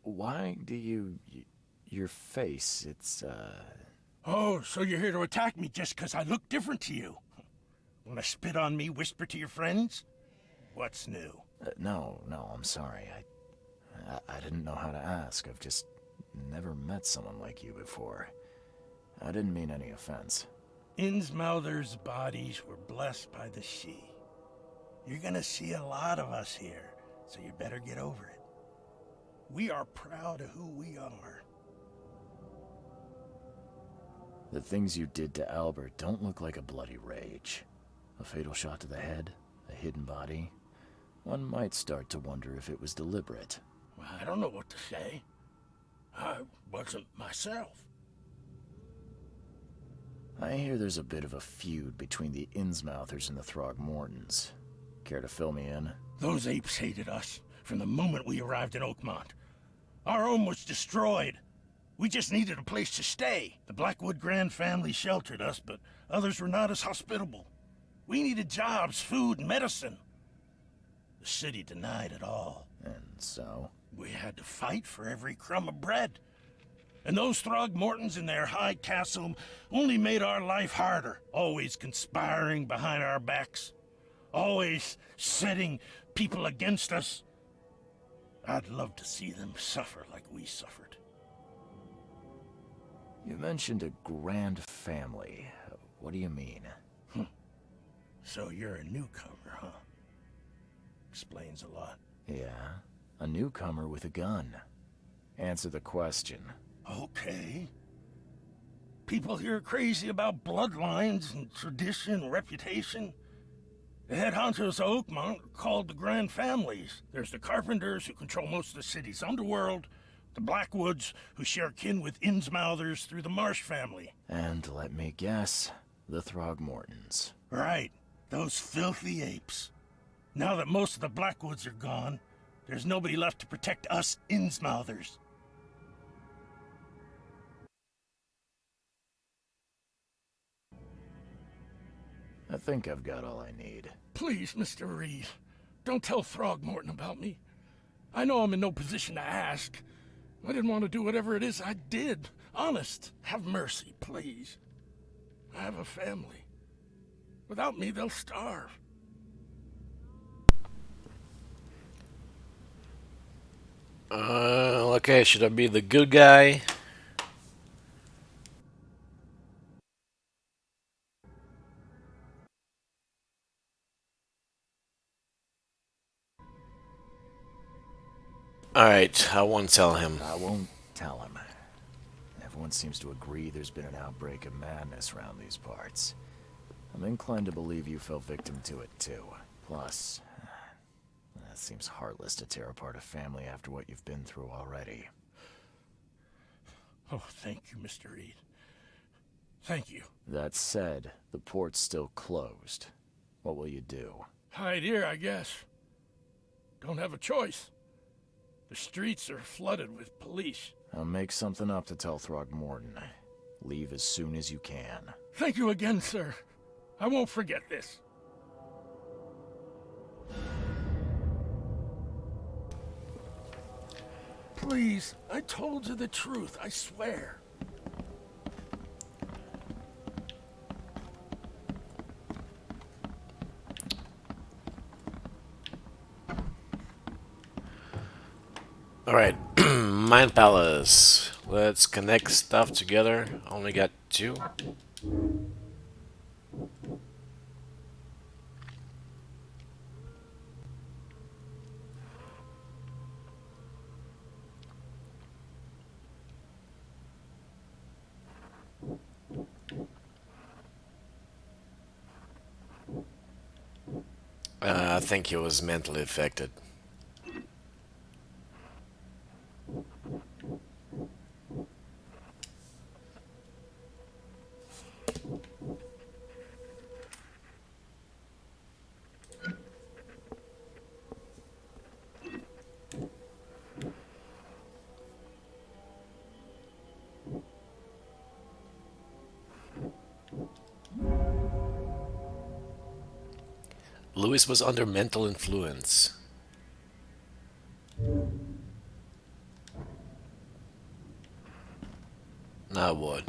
Speaker 2: why do you... your face, it's,
Speaker 5: Oh, so you're here to attack me just because I look different to you? Want to spit on me, whisper to your friends? What's new?
Speaker 2: no, I'm sorry. I didn't know how to ask. I've just never met someone like you before. I didn't mean any offense.
Speaker 5: Innsmouther's bodies were blessed by the sea. You're gonna see a lot of us here, so you better get over it. We are proud of who we are.
Speaker 2: The things you did to Albert don't look like a bloody rage. A fatal shot to the head, a hidden body. One might start to wonder if it was deliberate.
Speaker 5: Well, I don't know what to say. I wasn't myself.
Speaker 2: I hear there's a bit of a feud between the Innsmouthers and the Throgmortons. Care to fill me in?
Speaker 5: Those apes hated us from the moment we arrived in Oakmont. Our home was destroyed. We just needed a place to stay. The Blackwood Grand family sheltered us, but others were not as hospitable. We needed jobs, food, and medicine. The city denied it all.
Speaker 2: And so?
Speaker 5: We had to fight for every crumb of bread. And those Throgmortons in their high castle only made our life harder, always conspiring behind our backs, always setting people against us. I'd love to see them suffer like we suffered.
Speaker 2: You mentioned a grand family. What do you mean?
Speaker 5: So you're a newcomer, huh? Explains a lot.
Speaker 2: Yeah, a newcomer with a gun. Answer the question.
Speaker 5: Okay. People here are crazy about bloodlines and tradition and reputation. The head honchos of Oakmont are called the Grand Families. There's the Carpenters, who control most of the city's underworld, the Blackwoods, who share kin with Innsmouthers through the Marsh family.
Speaker 2: And let me guess, the Throgmortons.
Speaker 5: Right, those filthy apes. Now that most of the Blackwoods are gone, there's nobody left to protect us Innsmouthers.
Speaker 2: I think I've got all I need.
Speaker 5: Please, Mr. Reed, don't tell Throgmorton about me. I know I'm in no position to ask. I didn't want to do whatever it is I did. Honest, have mercy, please. I have a family. Without me, they'll starve.
Speaker 1: Okay, should I be the good guy? Alright, I won't tell him.
Speaker 2: I won't tell him. Everyone seems to agree there's been an outbreak of madness around these parts. I'm inclined to believe you fell victim to it too. Plus, it seems heartless to tear apart a family after what you've been through already.
Speaker 5: Oh, thank you, Mr. Reed. Thank you.
Speaker 2: That said, the port's still closed. What will you do?
Speaker 5: Hide here, I guess. Don't have a choice. The streets are flooded with police.
Speaker 2: I'll make something up to tell Throgmorton. Leave as soon as you can.
Speaker 5: Thank you again, sir. I won't forget this. Please, I told you the truth, I swear.
Speaker 1: Alright, Mind Palace. Let's connect stuff together. Only got 2. I think he was mentally affected. Lewis was under mental influence. Now what?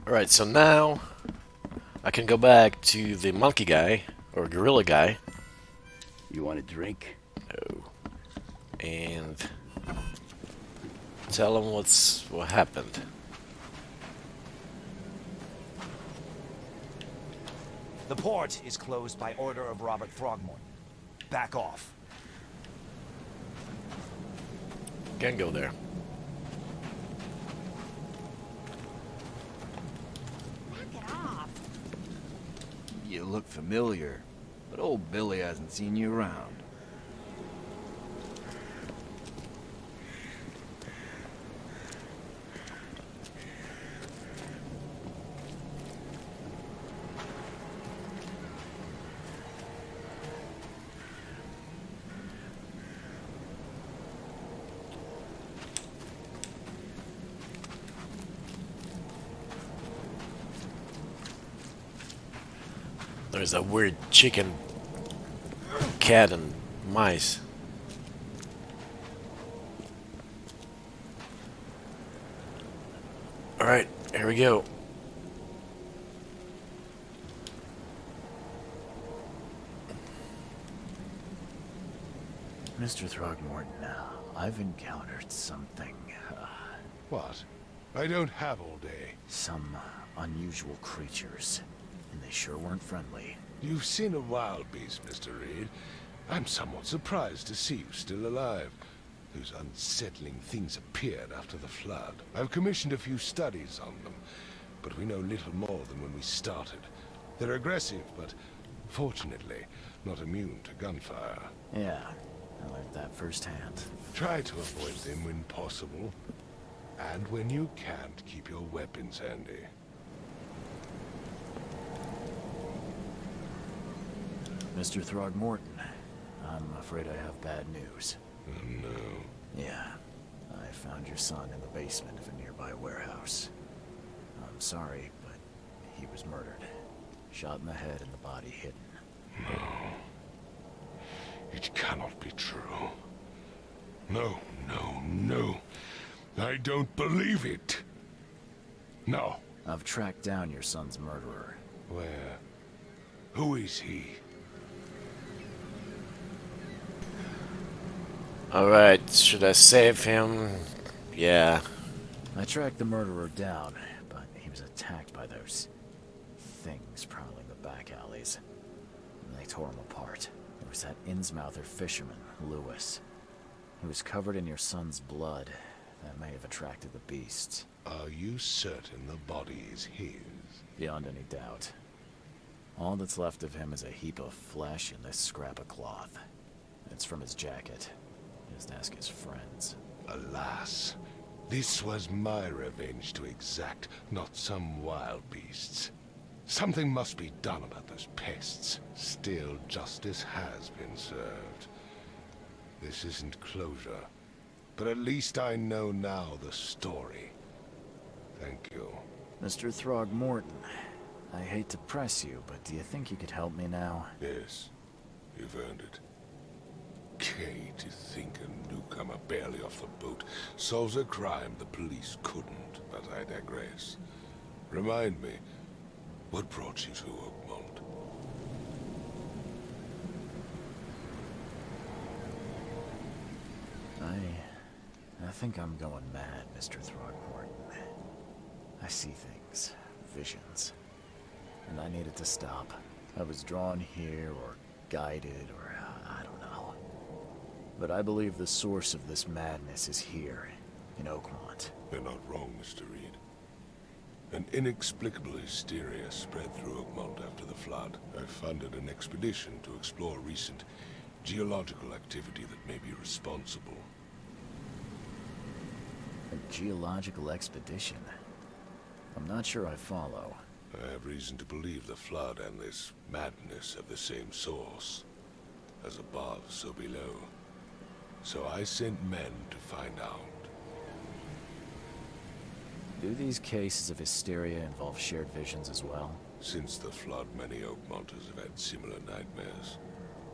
Speaker 1: Alright, so now I can go back to the monkey guy, or gorilla guy.
Speaker 10: You want a drink?
Speaker 1: No. And tell him what happened.
Speaker 7: The port is closed by order of Robert Throgmorton. Back off.
Speaker 1: Can't go there.
Speaker 9: Knock it off.
Speaker 13: You look familiar, but old Billy hasn't seen you around.
Speaker 1: There's a weird chicken, cat, and mice. Alright, here we go.
Speaker 2: Mr. Throgmorton, I've encountered something.
Speaker 6: What? I don't have all day.
Speaker 2: Some unusual creatures. And they sure weren't friendly.
Speaker 6: You've seen a wild beast, Mr. Reed. I'm somewhat surprised to see you still alive. Those unsettling things appeared after the flood. I've commissioned a few studies on them, but we know little more than when we started. They're aggressive, but fortunately not immune to gunfire.
Speaker 2: Yeah, I learned that firsthand.
Speaker 6: Try to avoid them when possible. And when you can't, keep your weapons handy.
Speaker 2: Mr. Throgmorton, I'm afraid I have bad news.
Speaker 6: Oh, no.
Speaker 2: Yeah, I found your son in the basement of a nearby warehouse. I'm sorry, but he was murdered. Shot in the head and the body hidden.
Speaker 6: No. It cannot be true. No, no, no. I don't believe it. No.
Speaker 2: I've tracked down your son's murderer.
Speaker 6: Where? Who is he?
Speaker 1: Alright, should I save him? Yeah.
Speaker 2: I tracked the murderer down, but he was attacked by those things prowling the back alleys. And they tore him apart. There was that Innsmouther fisherman, Lewis. He was covered in your son's blood. That may have attracted the beasts.
Speaker 6: Are you certain the body is his?
Speaker 2: Beyond any doubt. All that's left of him is a heap of flesh and this scrap of cloth. It's from his jacket. Just ask his friends.
Speaker 6: Alas, this was my revenge to exact, not some wild beast's. Something must be done about those pests. Still, justice has been served. This isn't closure, but at least I know now the story. Thank you.
Speaker 2: Mr. Throgmorton, I hate to press you, but do you think you could help me now?
Speaker 6: Yes, you've earned it. Okay, to think a newcomer barely off the boat solves a crime the police couldn't, but I digress. Remind me, what brought you to Oakmont?
Speaker 2: I think I'm going mad, Mr. Throgmorton. I see things, visions, and I needed to stop. I was drawn here, or guided, or I don't know. But I believe the source of this madness is here, in Oakmont.
Speaker 6: You're not wrong, Mr. Reed. An inexplicable hysteria spread through Oakmont after the flood. I funded an expedition to explore recent geological activity that may be responsible.
Speaker 2: A geological expedition? I'm not sure I follow.
Speaker 6: I have reason to believe the flood and this madness have the same source. As above, so below. So I sent men to find out.
Speaker 2: Do these cases of hysteria involve shared visions as well?
Speaker 6: Since the flood, many Oakmonters have had similar nightmares.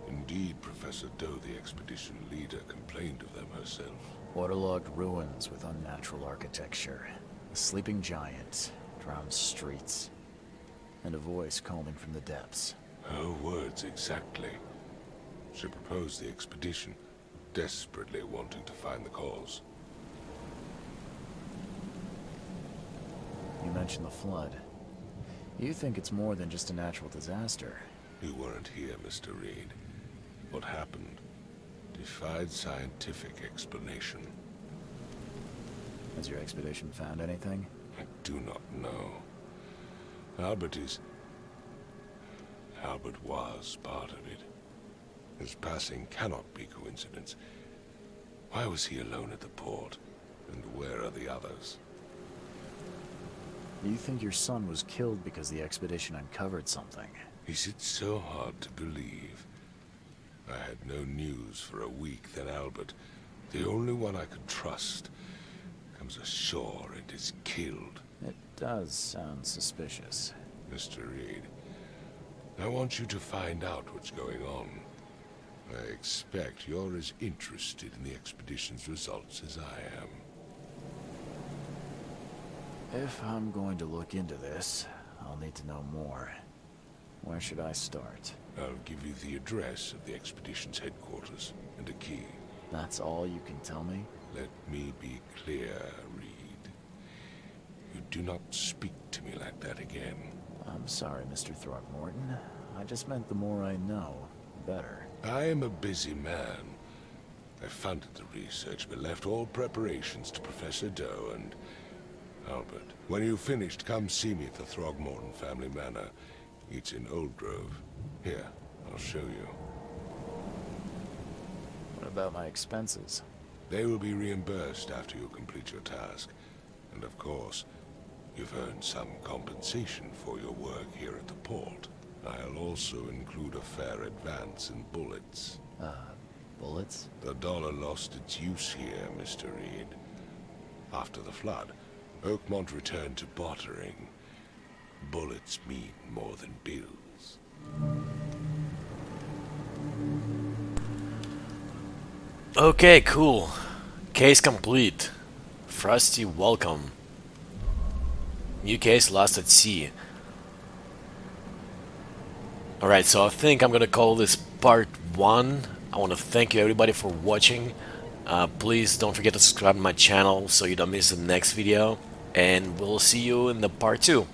Speaker 6: Indeed, Professor Doe, the expedition leader, complained of them herself.
Speaker 2: Waterlogged ruins with unnatural architecture. A sleeping giant. drowned streets, and a voice calling from the depths.
Speaker 6: Her words exactly. She proposed the expedition, desperately wanting to find the cause.
Speaker 2: You mentioned the flood. You think it's more than just a natural disaster?
Speaker 6: You weren't here, Mr. Reed. What happened defied scientific explanation.
Speaker 2: Has your expedition found anything?
Speaker 6: I do not know. Albert was part of it. His passing cannot be coincidence. Why was he alone at the port? And where are the others?
Speaker 2: You think your son was killed because the expedition uncovered something?
Speaker 6: Is it so hard to believe? I had no news for a week, then Albert, the only one I could trust, comes ashore and is killed.
Speaker 2: It does sound suspicious.
Speaker 6: Mr. Reed, I want you to find out what's going on. I expect you're as interested in the expedition's results as I am.
Speaker 2: If I'm going to look into this, I'll need to know more. Where should I start?
Speaker 6: I'll give you the address of the expedition's headquarters and a key.
Speaker 2: That's all you can tell me?
Speaker 6: Let me be clear, Reed. You do not speak to me like that again.
Speaker 2: I'm sorry, Mr. Throckmorton. I just meant the more I know, the better.
Speaker 6: I am a busy man. I funded the research, but left all preparations to Professor Doe and Albert. When you've finished, come see me at the Throgmorton family manor. It's in Old Grove. Here, I'll show you.
Speaker 2: What about my expenses?
Speaker 6: They will be reimbursed after you complete your task. And of course, you've earned some compensation for your work here at the port. I'll also include a fair advance in bullets.
Speaker 2: Bullets?
Speaker 6: The dollar lost its use here, Mr. Reed. After the flood, Oakmont returned to bartering. Bullets mean more than bills.
Speaker 1: Okay, cool. Case complete. Frosty, welcome. New case lost at sea. Alright, so I think I'm gonna call this part 1. I want to thank you everybody for watching. Please don't forget to subscribe to my channel so you don't miss the next video. And we'll see you in the part 2.